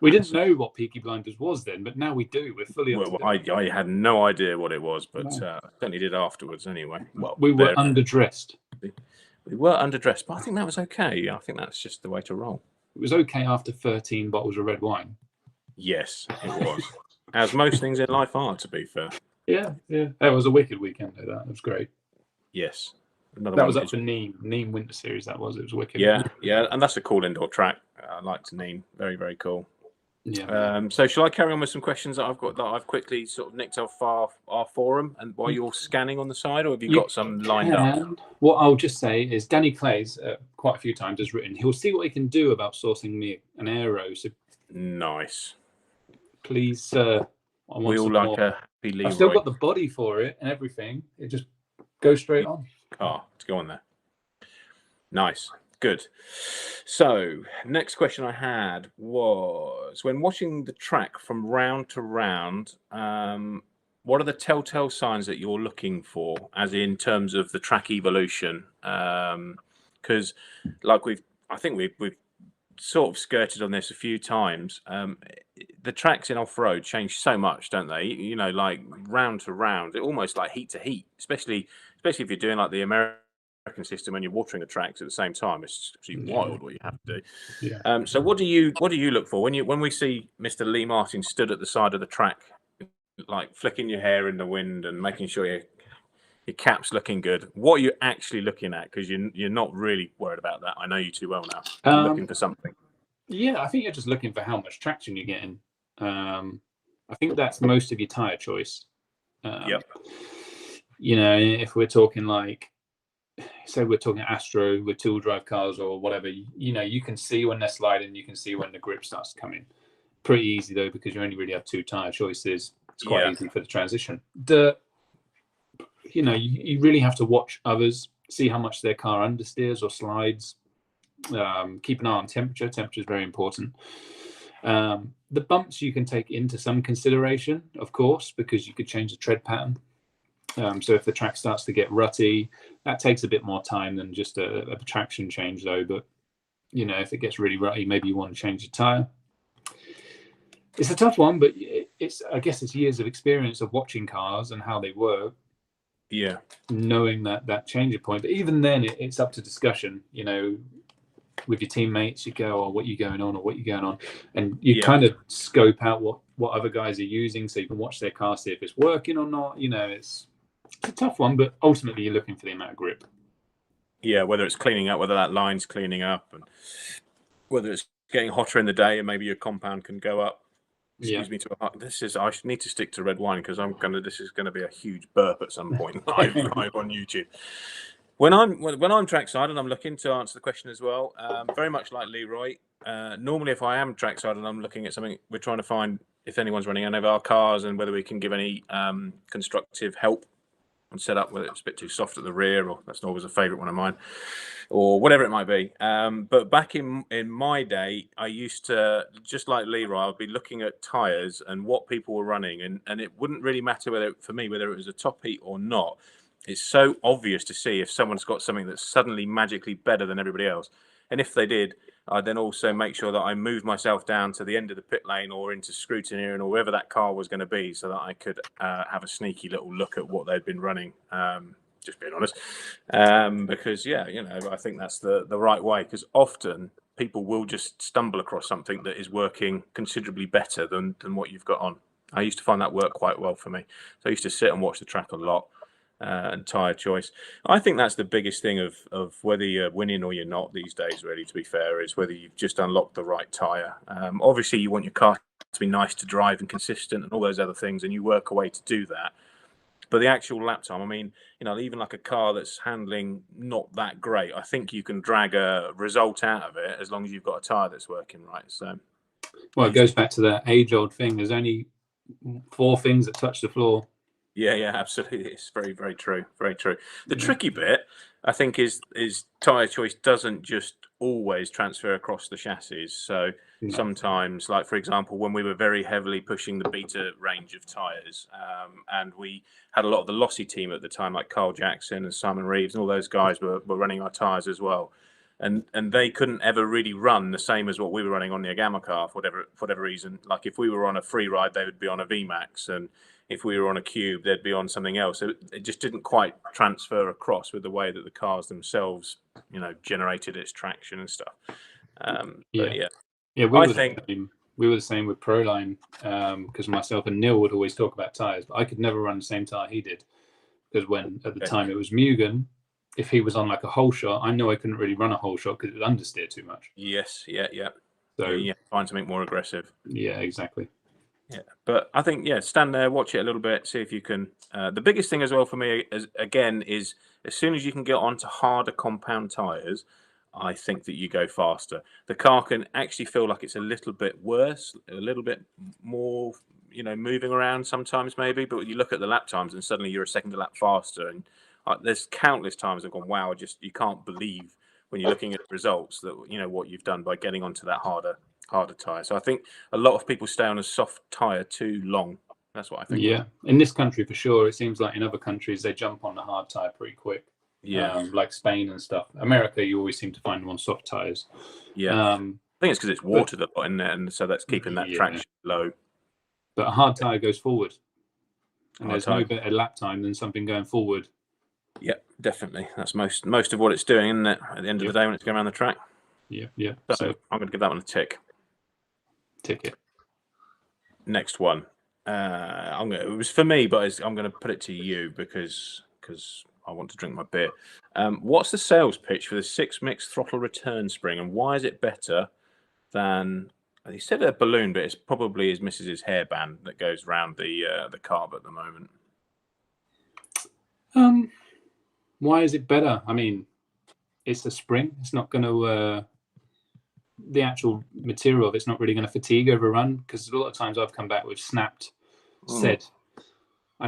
S2: We didn't know what Peaky Blinders was then, but now we do. We're fully up to
S1: Well,
S2: date.
S1: I had no idea what it was, but
S2: No.
S1: certainly did afterwards anyway. Well,
S2: We were underdressed.
S1: we were underdressed, but I think that was okay. I think that's just the way to roll.
S2: It was okay after 13 bottles of red wine.
S1: Yes, it was. As most things in life are, to be fair.
S2: Yeah. That was a wicked weekend, though. That was great.
S1: Yes. Another
S2: That
S1: one
S2: was up
S1: is,
S2: for Nîmes Winter Series. That was. It was wicked.
S1: yeah, and that's a cool indoor track. I like to Nîmes. Very, very cool.
S2: Yeah.
S1: So shall I carry on with some questions that I've got that I've quickly sort of nicked off our forum, and while you're scanning on the side, or have you got some lined up?
S2: What I'll just say is Danny Clays quite a few times has written he'll see what he can do about sourcing me an aero. So
S1: nice.
S2: Please,
S1: We all like a happy Leroy.
S2: I've still got the body for it and everything. It just goes straight on.
S1: To go on there. Nice. Good. So, next question I had was, when watching the track from round to round, what are the telltale signs that you're looking for, as in terms of the track evolution? Because, like I think we've sort of skirted on this a few times. The tracks in off-road change so much, don't they? You know, like round to round, it almost like heat to heat, especially if you're doing like the American system and you're watering the tracks at the same time. It's actually wild what you have to do.
S2: Yeah.
S1: So what do you look for when we see Mr. Lee Martin stood at the side of the track, like flicking your hair in the wind and making sure your cap's looking good? What are you actually looking at? Because you're not really worried about that. I know you too well now. You're looking for something.
S2: Yeah, I think you're just looking for how much traction you're getting. I think that's most of your tire choice.
S1: Yep.
S2: You know, if we're talking like, say we're talking Astro with two-wheel drive cars or whatever, you know, you can see when they're sliding, you can see when the grip starts coming. Pretty easy though, because you only really have two tire choices. It's quite easy for the transition. You know, you really have to watch others, see how much their car understeers or slides. Keep an eye on temperature. Temperature is very important. The bumps you can take into some consideration, of course, because you could change the tread pattern. So if the track starts to get rutty, that takes a bit more time than just a traction change, though. But you know, if it gets really rutty, maybe you want to change the tire. It's a tough one, but I guess it's years of experience of watching cars and how they work.
S1: Yeah.
S2: Knowing that change point, but even then, it's up to discussion. You know, with your teammates, you go, "Oh, what are you going on?" or "What are you going on?" and you kind of scope out what other guys are using, so you can watch their car, see if it's working or not. You know, it's a tough one, but ultimately you're looking for the amount of grip.
S1: Yeah, whether it's cleaning up, whether that line's cleaning up, and whether it's getting hotter in the day, and maybe your compound can go up. Excuse me. I need to stick to red wine because this is gonna be a huge burp at some point live on YouTube. When I'm trackside and I'm looking to answer the question as well, very much like Leroy. Normally, if I am trackside and I'm looking at something, we're trying to find if anyone's running any of our cars and whether we can give any constructive help and set up, whether it's a bit too soft at the rear, or that's always a favourite one of mine, or whatever it might be. But back in my day, I used to, just like Leroy, I'd be looking at tyres and what people were running, and it wouldn't really matter whether it was a top heat or not. It's so obvious to see if someone's got something that's suddenly magically better than everybody else. And if they did, I'd then also make sure that I moved myself down to the end of the pit lane or into scrutineering or wherever that car was going to be, so that I could have a sneaky little look at what they'd been running. Just being honest, because I think that's the right way. Because often people will just stumble across something that is working considerably better than what you've got on. I used to find that work quite well for me. So I used to sit and watch the track a lot. And tire choice. I think that's the biggest thing of whether you're winning or you're not these days, really, to be fair, is whether you've just unlocked the right tire. Obviously, you want your car to be nice to drive and consistent and all those other things, and you work away to do that. But the actual lap time, I mean, even like a car that's handling not that great, I think you can drag a result out of it as long as you've got a tire that's working right. So,
S2: well, it goes back to that age-old thing. There's only 4 things that touch the floor.
S1: Yeah, absolutely. It's very, very true. Very true. The tricky bit, I think, is tyre choice doesn't just always transfer across the chassis. So sometimes, like for example, when we were very heavily pushing the beta range of tyres, and we had a lot of the lossy team at the time, like Carl Jackson and Simon Reeves, and all those guys were running our tyres as well. and they couldn't ever really run the same as what we were running on the Agama car for whatever reason. Like if we were on a free ride, they would be on a VMAX, and if we were on a Cube, they'd be on something else. It just didn't quite transfer across with the way that the cars themselves, generated its traction and stuff.
S2: Yeah, we were the same with Proline, because myself and Neil would always talk about tires, but I could never run the same tire he did, because when at the time it was Mugen, if he was on like a whole shot, I know I couldn't really run a whole shot because it would understeer too much.
S1: Yes, yeah.
S2: So
S1: find something more aggressive.
S2: Yeah, exactly.
S1: Yeah, but I think stand there, watch it a little bit, see if you can. The biggest thing as well for me is as soon as you can get onto harder compound tires, I think that you go faster. The car can actually feel like it's a little bit worse, a little bit more, moving around sometimes maybe. But you look at the lap times and suddenly you're a second a lap faster. And there's countless times I've gone, wow, you can't believe when you're looking at the results that what you've done by getting onto that harder tire. So I think a lot of people stay on a soft tire too long. That's what I think.
S2: Yeah, in this country for sure. It seems like in other countries they jump on the hard tire pretty quick.
S1: Yeah,
S2: like Spain and stuff. America, you always seem to find them on soft tires.
S1: Yeah, I think it's because it's watered a lot in there, and so that's keeping that traction low.
S2: But a hard tire goes forward, and there's no better lap time than something going forward.
S1: Yeah, definitely. That's most of what it's doing, isn't it? At the end of the day, when it's going around the track.
S2: Yeah.
S1: So I'm going to give that one a tick.
S2: Tick it.
S1: Next one. It was for me, but I'm going to put it to you because I want to drink my beer. What's the sales pitch for the 6-mix throttle return spring, and why is it better than? He said a balloon, but it's probably his missus's hairband that goes round the carb at the moment.
S2: Why is it better? I mean, it's a spring. It's not going to. The actual material of it's not really going to fatigue over a run, because a lot of times I've come back with snapped. I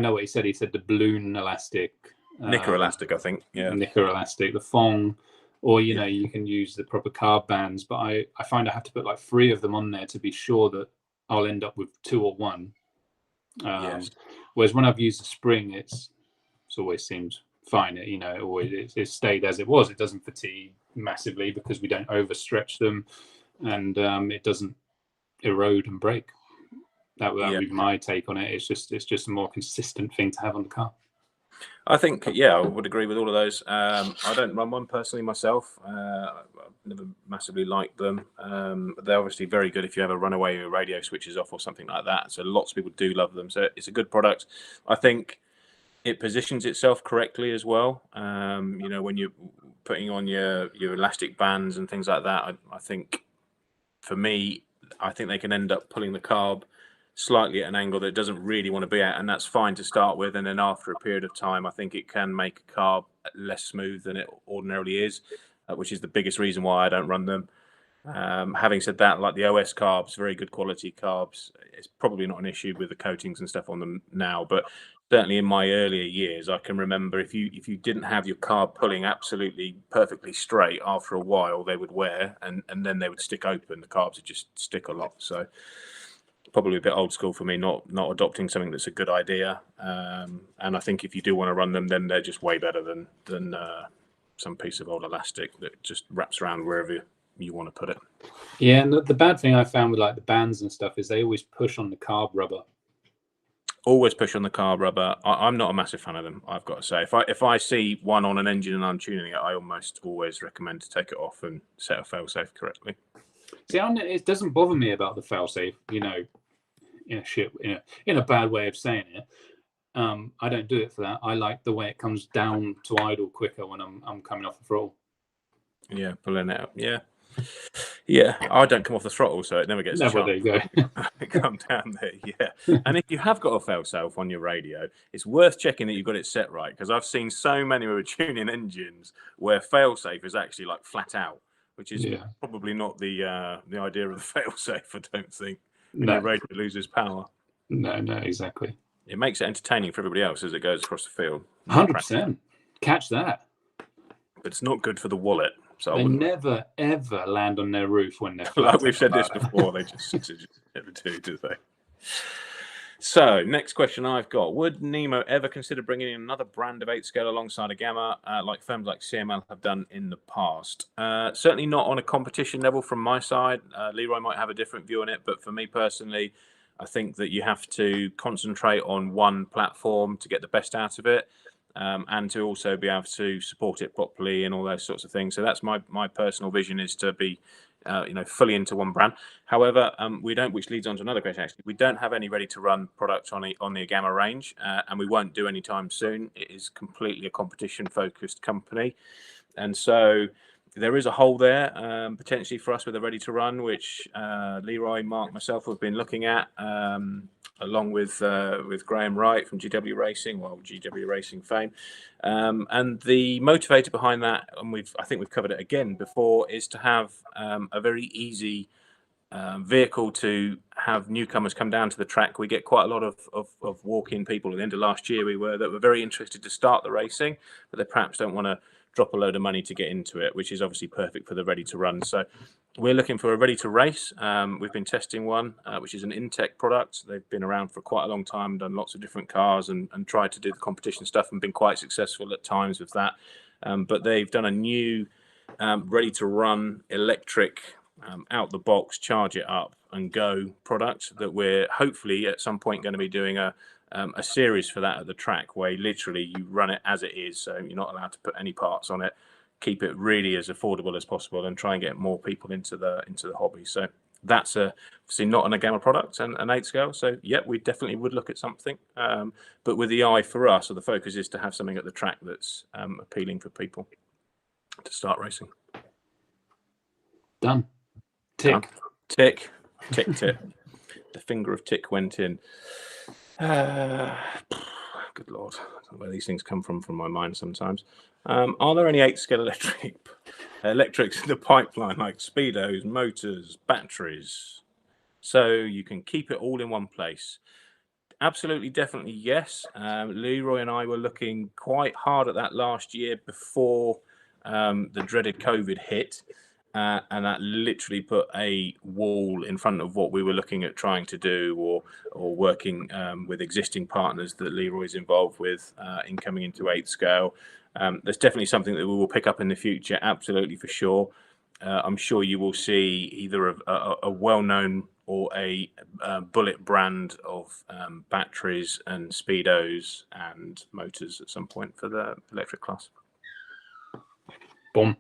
S2: know what he said. He said the balloon elastic.
S1: Knicker elastic, I think. Yeah.
S2: Knicker elastic, the thong, or you can use the proper carb bands. But I find I have to put like 3 of them on there to be sure that I'll end up with 2 or 1. Whereas when I've used the spring, it's always seemed fine. It stayed as it was. It doesn't fatigue massively because we don't overstretch them, and it doesn't erode and break. That would be my take on it. It's just a more consistent thing to have on the car.
S1: I think, I would agree with all of those. I don't run one personally myself. I've never massively liked them. They're obviously very good if you have a runaway your radio switches off or something like that. So lots of people do love them. So it's a good product. I think it positions itself correctly as well. When you're putting on your elastic bands and things like that, I think for me, I think they can end up pulling the carb slightly at an angle that it doesn't really want to be at, and that's fine to start with. And then after a period of time, I think it can make a carb less smooth than it ordinarily is, which is the biggest reason why I don't run them. Having said that, like the OS carbs, very good quality carbs. It's probably not an issue with the coatings and stuff on them now, but certainly in my earlier years, I can remember if you didn't have your carb pulling absolutely perfectly straight, after a while they would wear and then they would stick open. The carbs would just stick a lot. So probably a bit old school for me, not adopting something that's a good idea. And I think if you do want to run them, then they're just way better than some piece of old elastic that just wraps around wherever you want to put it.
S2: Yeah, and the bad thing I found with like the bands and stuff is they always push on the carb rubber.
S1: Always push on the carb rubber. I'm not a massive fan of them, I've got to say. If I see one on an engine and I'm tuning it, I almost always recommend to take it off and set a failsafe correctly.
S2: See, it doesn't bother me about the failsafe, in a bad way of saying it. I don't do it for that. I like the way it comes down to idle quicker when I'm coming off the throttle.
S1: Yeah, pulling it up. Yeah, I don't come off the throttle, so it never gets a chance.
S2: There you go.
S1: Come down there, yeah. And if you have got a failsafe on your radio, it's worth checking that you've got it set right, because I've seen so many with tuning engines where failsafe is actually like flat out, which is probably not the idea of the failsafe, I don't think. When your radio loses power.
S2: No, exactly.
S1: It makes it entertaining for everybody else as it goes across the field.
S2: 100%. Catch that.
S1: But it's not good for the wallet. So
S2: they never, ever land on their roof when they're
S1: like we've said this before, they just never do they? So, next question I've got: would Nemo ever consider bringing in another brand of 8 scale alongside a Gamma, like firms like CML have done in the past? Certainly not on a competition level from my side. Leroy might have a different view on it, but for me personally, I think that you have to concentrate on one platform to get the best out of it, and to also be able to support it properly and all those sorts of things. So that's my personal vision, is to be fully into one brand. However, we don't, which leads on to another question actually. We don't have any ready to run products on the Gamma range, and we won't do anytime soon. It is completely a competition focused company, and so there is a hole there potentially for us with a ready to run, which Leroy, Mark, myself have been looking at, along with Graham Wright from GW Racing, well, GW Racing fame. And the motivator behind that, and I think we've covered it again before, is to have a very easy vehicle to have newcomers come down to the track. We get quite a lot of walk-in people. At the end of last year, that were very interested to start the racing, but they perhaps don't want to drop a load of money to get into it, which is obviously perfect for the ready to run. So we're looking for a ready to race. We've been testing one, which is an Intech product. They've been around for quite a long time, done lots of different cars and tried to do the competition stuff and been quite successful at times with that. But they've done a new ready to run electric, out the box, charge it up and go product that we're hopefully at some point going to be doing a series for that at the track, where literally you run it as it is, so you're not allowed to put any parts on it, keep it really as affordable as possible and try and get more people into the hobby. So that's obviously not an Gamma product and an 8 scale, so yeah, we definitely would look at something, but with the eye for us, or the focus is to have something at the track that's appealing for people to start racing.
S2: Done. Tick.
S1: Done. Tick. Tick, tick. The finger of tick went in. Good Lord, I don't know where these things come from my mind sometimes. Are there any 8 scale electrics in the pipeline, like speedos, motors, batteries, so you can keep it all in one place? Absolutely, definitely, yes. Leroy and I were looking quite hard at that last year before the dreaded COVID hit. And that literally put a wall in front of what we were looking at trying to do, or working with existing partners that Leroy's involved with in coming into 8 scale. There's definitely something that we will pick up in the future, absolutely, for sure. I'm sure you will see either a well-known or a bullet brand of batteries and speedos and motors at some point for the electric class.
S2: Boom.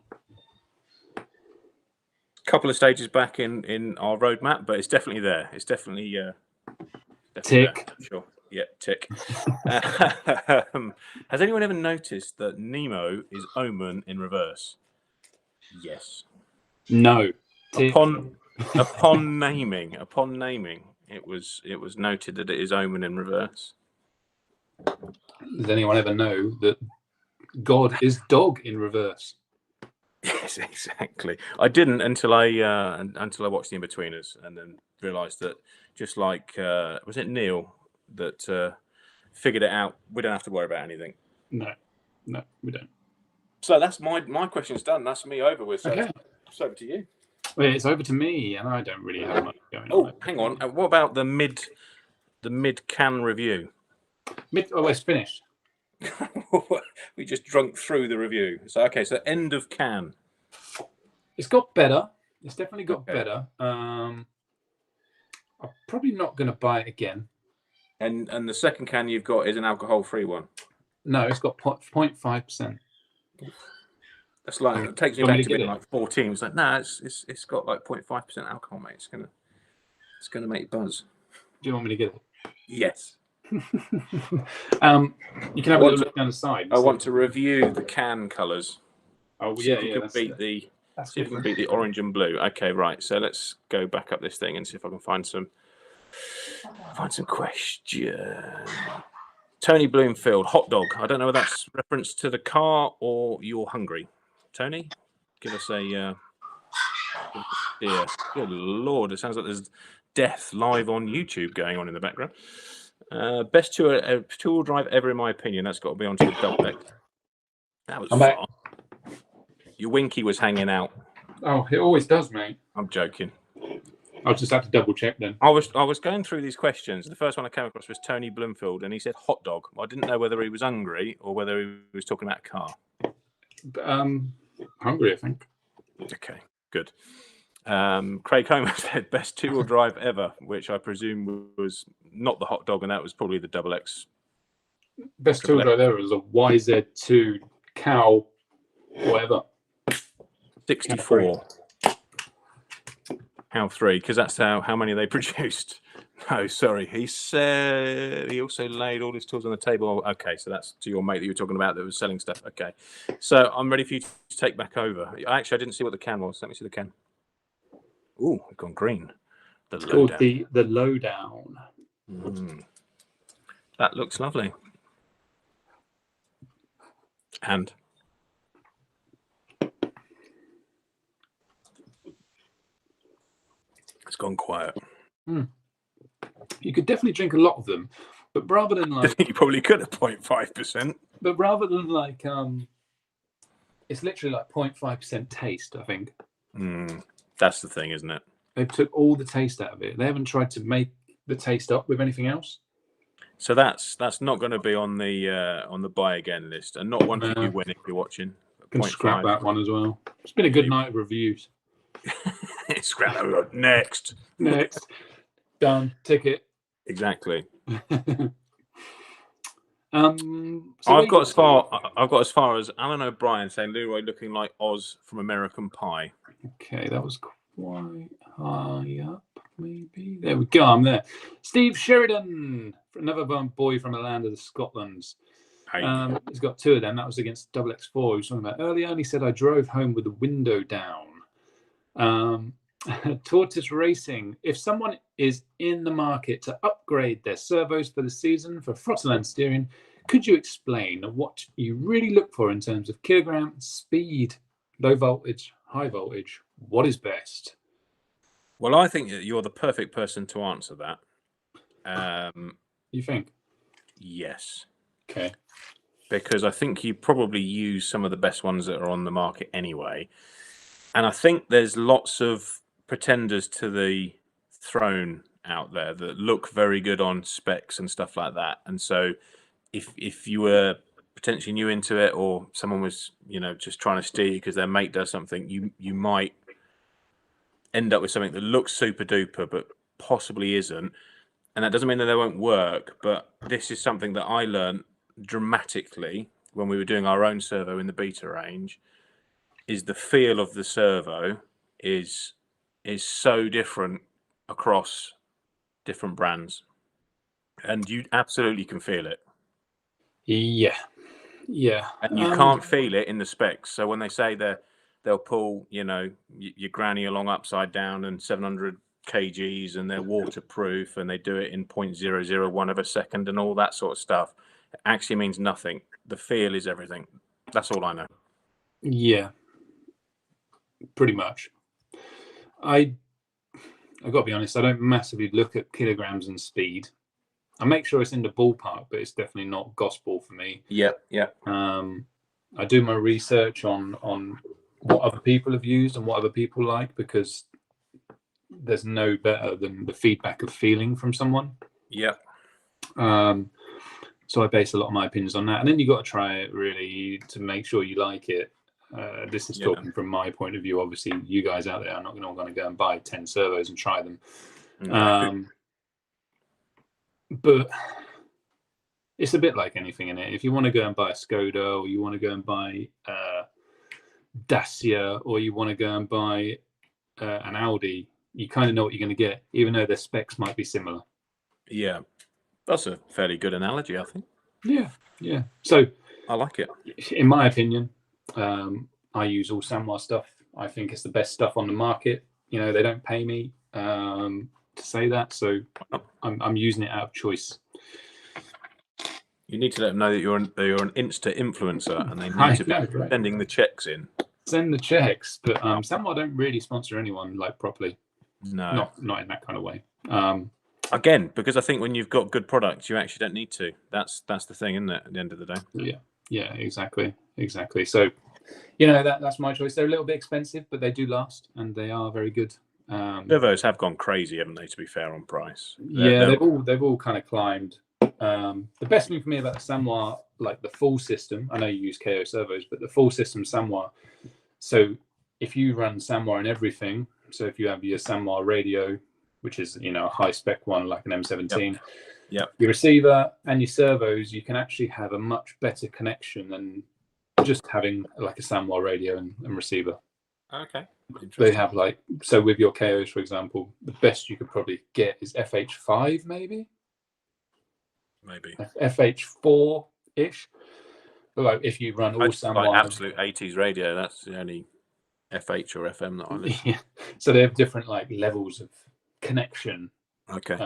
S1: Couple of stages back in our roadmap, but it's definitely there. It's definitely
S2: tick.
S1: There, sure. Yeah, tick. Has anyone ever noticed that Nemo is Omen in reverse? Yes.
S2: No. Tick.
S1: Upon naming, it was noted that it is Omen in reverse.
S2: Does anyone ever know that God is dog in reverse?
S1: Yes, exactly. I didn't until I watched the Inbetweeners, and then realised that, just like was it Neil that figured it out? We don't have to worry about anything.
S2: No, we don't.
S1: So that's my question's done. That's me over with. So
S2: okay.
S1: It's over to you.
S2: Well, it's over to me, and I don't really have much going
S1: on.
S2: Oh,
S1: hang on. What about the mid can review?
S2: It's finished.
S1: We just drunk through the review. So okay, so end of can.
S2: It's got better. It's definitely got better. I'm probably not going to buy it again.
S1: And the second can you've got is an alcohol-free one.
S2: No, it's got 0.5%.
S1: That's like, it takes me back to being like 14. It's like, nah, it's got like 0.5% alcohol, mate. It's gonna make buzz.
S2: Do you want me to get it?
S1: Yes.
S2: You can have a little look down the side.
S1: I want to review the can colours.
S2: Oh
S1: see if you can beat the orange and blue. Okay, right. So let's go back up this thing and see if I can find some questions. Tony Bloomfield, hot dog. I don't know whether that's reference to the car or you're hungry. Tony, give us a yeah. Good Lord, it sounds like there's death live on YouTube going on in the background. Best two-wheel drive ever, in my opinion. That's got to be onto the double deck. That was far. Your winky was hanging out.
S2: Oh, it always does, mate.
S1: I'm joking.
S2: I'll just have to double check then.
S1: I was going through these questions. The first one I came across was Tony Bloomfield, and he said hot dog. I didn't know whether he was hungry or whether he was talking about a car.
S2: Hungry, I think.
S1: Okay, good. Craig Homer said best two-wheel drive ever, which I presume was not the hot dog, and that was probably the double X.
S2: Best two-wheel drive ever was a YZ2 cow, whatever.
S1: 64. Cow 3, because that's how many they produced. No, sorry. He said he also laid all his tools on the table. Okay, so that's to your mate that you were talking about that was selling stuff. Okay, so I'm ready for you to take back over. Actually, I didn't see what the can was. Let me see the can. Ooh, it's gone green.
S2: It's called the Lowdown.
S1: That looks lovely. And it's gone quiet.
S2: You could definitely drink a lot of them, but rather than like,
S1: I think you probably could at 0.5%.
S2: But rather than like, it's literally like 0.5% taste. I think.
S1: That's the thing, isn't it?
S2: They took all the taste out of it. They haven't tried to make the taste up with anything else.
S1: So that's not going to be on the buy again list, and not one for you when if you're watching.
S2: Can scrap that one as well. It's been a good night of reviews.
S1: Scrap that one. Next.
S2: Done. Ticket.
S1: Exactly.
S2: So
S1: I've got as far as Alan O'Brien saying Leroy looking like Oz from American Pie.
S2: Okay, that was quite high up, maybe. There we go. I'm there. Steve Sheridan, another boy from the land of the Scotlands. He's got two of them. That was against Double X4 he was talking about earlier, and he said I drove home with the window down. Tortoise Racing. If someone is in the market to upgrade their servos for the season for throttle and steering, could you explain what you really look for in terms of kilogram, speed, low voltage, high voltage? What is best?
S1: Well, I think you're the perfect person to answer that.
S2: You think?
S1: Yes.
S2: Okay.
S1: Because I think you probably use some of the best ones that are on the market anyway. And I think there's lots of pretenders to the throne out there that look very good on specs and stuff like that. And so if you were potentially new into it, or someone was, just trying to steer you because their mate does something, you might end up with something that looks super duper but possibly isn't. And that doesn't mean that they won't work, but this is something that I learned dramatically when we were doing our own servo in the beta range. Is the feel of the servo is so different across different brands, and you absolutely can feel it.
S2: Yeah.
S1: And you can't feel it in the specs. So when they say they'll pull, your granny along upside down and 700 kgs, and they're waterproof, and they do it in 0.001 of a second and all that sort of stuff, it actually means nothing. The feel is everything. That's all I know.
S2: Yeah. Pretty much. I've got to be honest, I don't massively look at kilograms and speed. I make sure it's in the ballpark, but it's definitely not gospel for me.
S1: Yeah.
S2: I do my research on what other people have used and what other people like, because there's no better than the feedback of feeling from someone.
S1: Yeah.
S2: So I base a lot of my opinions on that, and then you got to try it really to make sure you like it. This is talking from my point of view. Obviously, you guys out there are not going to go and buy 10 servos and try them.
S1: No.
S2: But it's a bit like anything in it. If you want to go and buy a Skoda, or you want to go and buy Dacia, or you want to go and buy an Audi, you kind of know what you're going to get, even though their specs might be similar.
S1: Yeah, that's a fairly good analogy, I think.
S2: Yeah. So
S1: I like it.
S2: In my opinion, I use all Sanwa stuff. I think it's the best stuff on the market. They don't pay me to say that, so I'm using it out of choice.
S1: You need to let them know that you're an Insta influencer, and they need to be sending the checks in.
S2: Send the checks, but Sanwa don't really sponsor anyone like properly.
S1: No,
S2: not in that kind of way.
S1: Again, because I think when you've got good products, you actually don't need to. That's the thing, isn't it? At the end of the day.
S2: Yeah, exactly. So, that's my choice. They're a little bit expensive, but they do last, and they are very good.
S1: Servos have gone crazy, haven't they? To be fair, on price.
S2: They've all kind of climbed. The best thing for me about the Samoa, like the full system, I know you use KO servos, but the full system Samoa. So if you run Samoa and everything, so if you have your Samoa radio, which is a high spec one like an M17,
S1: your
S2: receiver and your servos, you can actually have a much better connection than just having like a Samoa radio and receiver.
S1: Okay.
S2: They have so with your KOs, for example, the best you could probably get is FH5, maybe FH4 ish. Like if you run all Samoa,
S1: like absolute 80s radio, that's the only FH or FM that I listen.
S2: Yeah. So they have different levels of connection.
S1: Okay.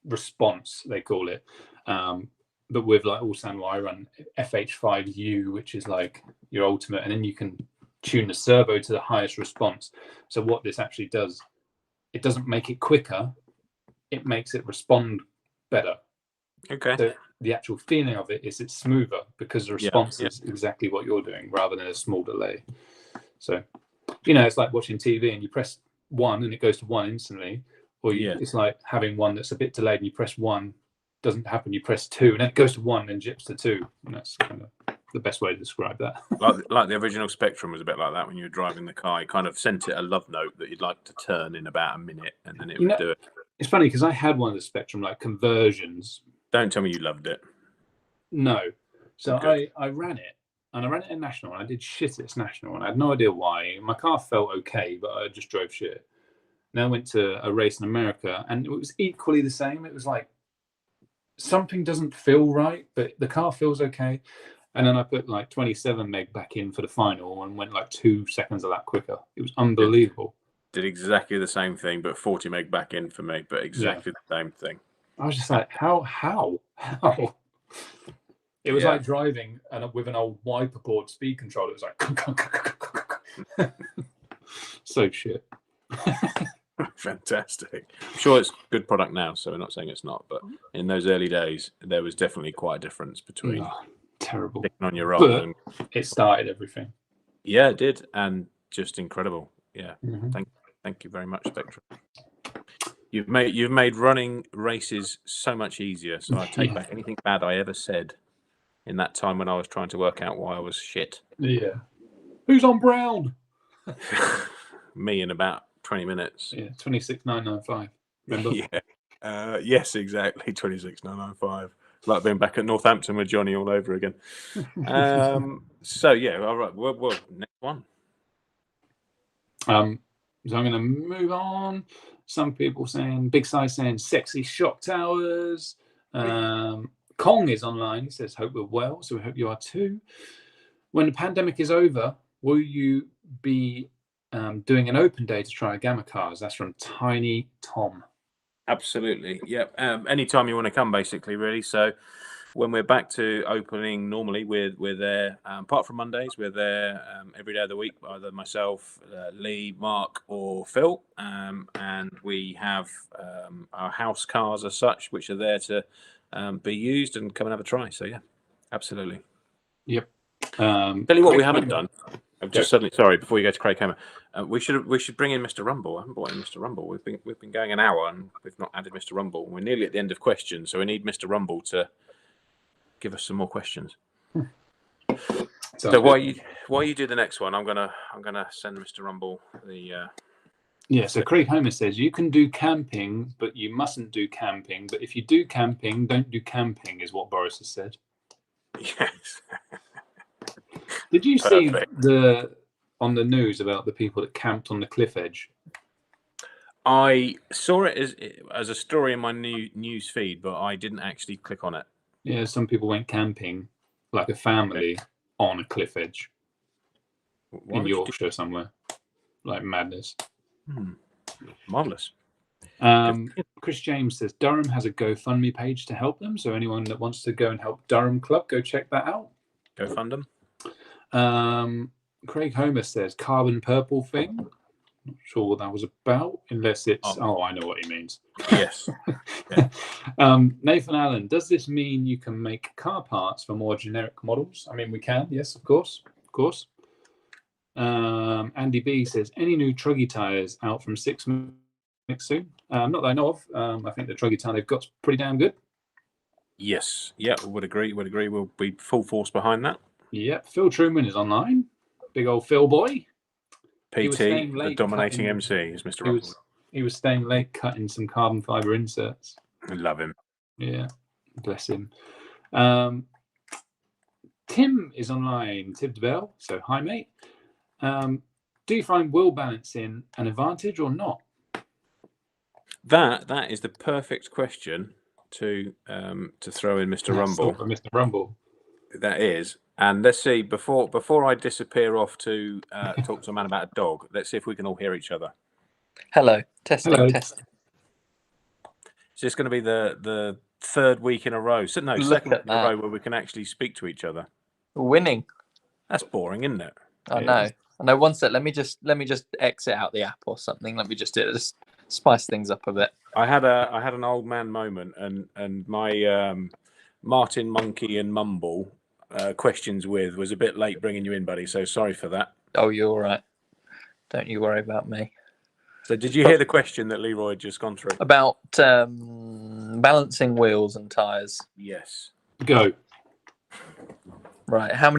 S2: Response they call it. But with all Samoa, I run FH5U, which is like your ultimate, and then you can tune the servo to the highest response. So what this actually does, it doesn't make it quicker, it makes it respond better.
S1: Okay.
S2: So the actual feeling of it is it's smoother because the response is exactly what you're doing rather than a small delay. So it's like watching TV and you press 1 and it goes to 1 instantly, or it's like having one that's a bit delayed and you press 1, doesn't happen, you press 2 and then it goes to 1 and jips to 2, and that's kind of the best way to describe that.
S1: like the original Spectrum was a bit like that. When you were driving the car, you kind of sent it a love note that you'd like to turn in about a minute, and then it would do it.
S2: It's funny because I had one of the Spectrum conversions.
S1: Don't tell me you loved it.
S2: No. So I ran it, and I ran it at National, and I did shit at National, and I had no idea why. My car felt okay, but I just drove shit. Then I went to a race in America, and it was equally the same. It was like something doesn't feel right, but the car feels okay. And then I put 27 meg back in for the final and went 2 seconds of that quicker. It was unbelievable.
S1: Did exactly the same thing, but 40 meg back in for me, but exactly the same thing.
S2: I was just like, how? It was like driving with an old wiper board speed controller. It was like so shit.
S1: Fantastic. I'm sure it's a good product now, so we're not saying it's not, but in those early days there was definitely quite a difference between
S2: terrible
S1: sticking on your roll and
S2: it started everything.
S1: Yeah, it did, and just incredible. Yeah.
S2: Mm-hmm.
S1: Thank you very much, Spectrum. You've made running races so much easier, so I take back anything bad I ever said in that time when I was trying to work out why I was shit.
S2: Yeah. Who's on Brown?
S1: Me in about 20 minutes.
S2: Yeah, 26,995. Remember?
S1: Yeah. Yes, exactly. 26,995. It's like being back at Northampton with Johnny all over again. So yeah, all right. Well, next one.
S2: So I'm going to move on. Some people saying, Big Size saying, sexy shock towers. Kong is online. He says, hope we're well. So we hope you are too. When the pandemic is over, will you be doing an open day to try Gamma cars? That's from Tiny Tom.
S1: Absolutely. Yep. Anytime you want to come, basically, really. So when we're back to opening, normally we're there. Apart from Mondays, we're there every day of the week, either myself, Lee, Mark, or Phil. And we have our house cars as such, which are there to be used and come and have a try. So yeah, absolutely.
S2: Yep.
S1: Tell you what we haven't done. I've just suddenly, sorry, before you go to Craig Hammer, we should bring in Mr. Rumble. I haven't brought in Mr. Rumble. We've been going an hour and we've not added Mr. Rumble. We're nearly at the end of questions, so we need Mr. Rumble to give us some more questions. So while you do the next one, I'm gonna send Mr. Rumble the.
S2: Yeah, so Craig Homer says you can do camping, but you mustn't do camping. But if you do camping, don't do camping, is what Boris has said.
S1: Yes.
S2: Did you see on the news about the people that camped on the cliff edge?
S1: I saw it as a story in my news feed, but I didn't actually click on it.
S2: Yeah, some people went camping, like a family, on a cliff edge in Yorkshire somewhere. Like madness.
S1: Marvelous.
S2: Chris James says Durham has a GoFundMe page to help them, so anyone that wants to go and help Durham Club, go check that out.
S1: Go fund them.
S2: Craig Homer says carbon purple thing. Not sure what that was about, unless it's I know what he means.
S1: Yes.
S2: Yeah. Nathan Allen, does this mean you can make car parts for more generic models? I mean, we can, yes, of course. Andy B says, any new Truggy tyres out from Six Mix soon? Not that I know of. I think the Truggy tyre they've got's pretty damn good.
S1: Yes, yeah, would agree. We'll be full force behind that.
S2: Yeah, Phil Truman is online. Big old Phil boy.
S1: PT, the dominating MC, is Mr. Rumble.
S2: He was staying late cutting some carbon fiber inserts.
S1: I love him.
S2: Yeah, bless him. Tim is online. Tim DeBell. So hi, mate. Do you find wheel balancing an advantage or not?
S1: That is the perfect question to throw in Mr. Rumble.
S2: Mr. Rumble.
S1: That is. And let's see, before I disappear off to talk to a man about a dog, let's see if we can all hear each other.
S3: Hello. Testing.
S2: Hello.
S3: Testing.
S1: Is this going to be the third week in a row? No, second week in a row where we can actually speak to each other.
S3: Winning.
S1: That's boring, isn't it?
S3: I know. I know. One sec. Let me just exit out the app or something. Let me just do it. Just spice things up a bit.
S1: I had an old man moment, and my Martin Monkey and Mumble questions with was a bit late bringing you in, buddy. So sorry for that.
S3: Oh, you're all right. Don't you worry about me.
S1: So did you hear the question that Leroy had just gone through
S3: about balancing wheels and tires?
S1: Yes.
S2: Go.
S3: Right. How many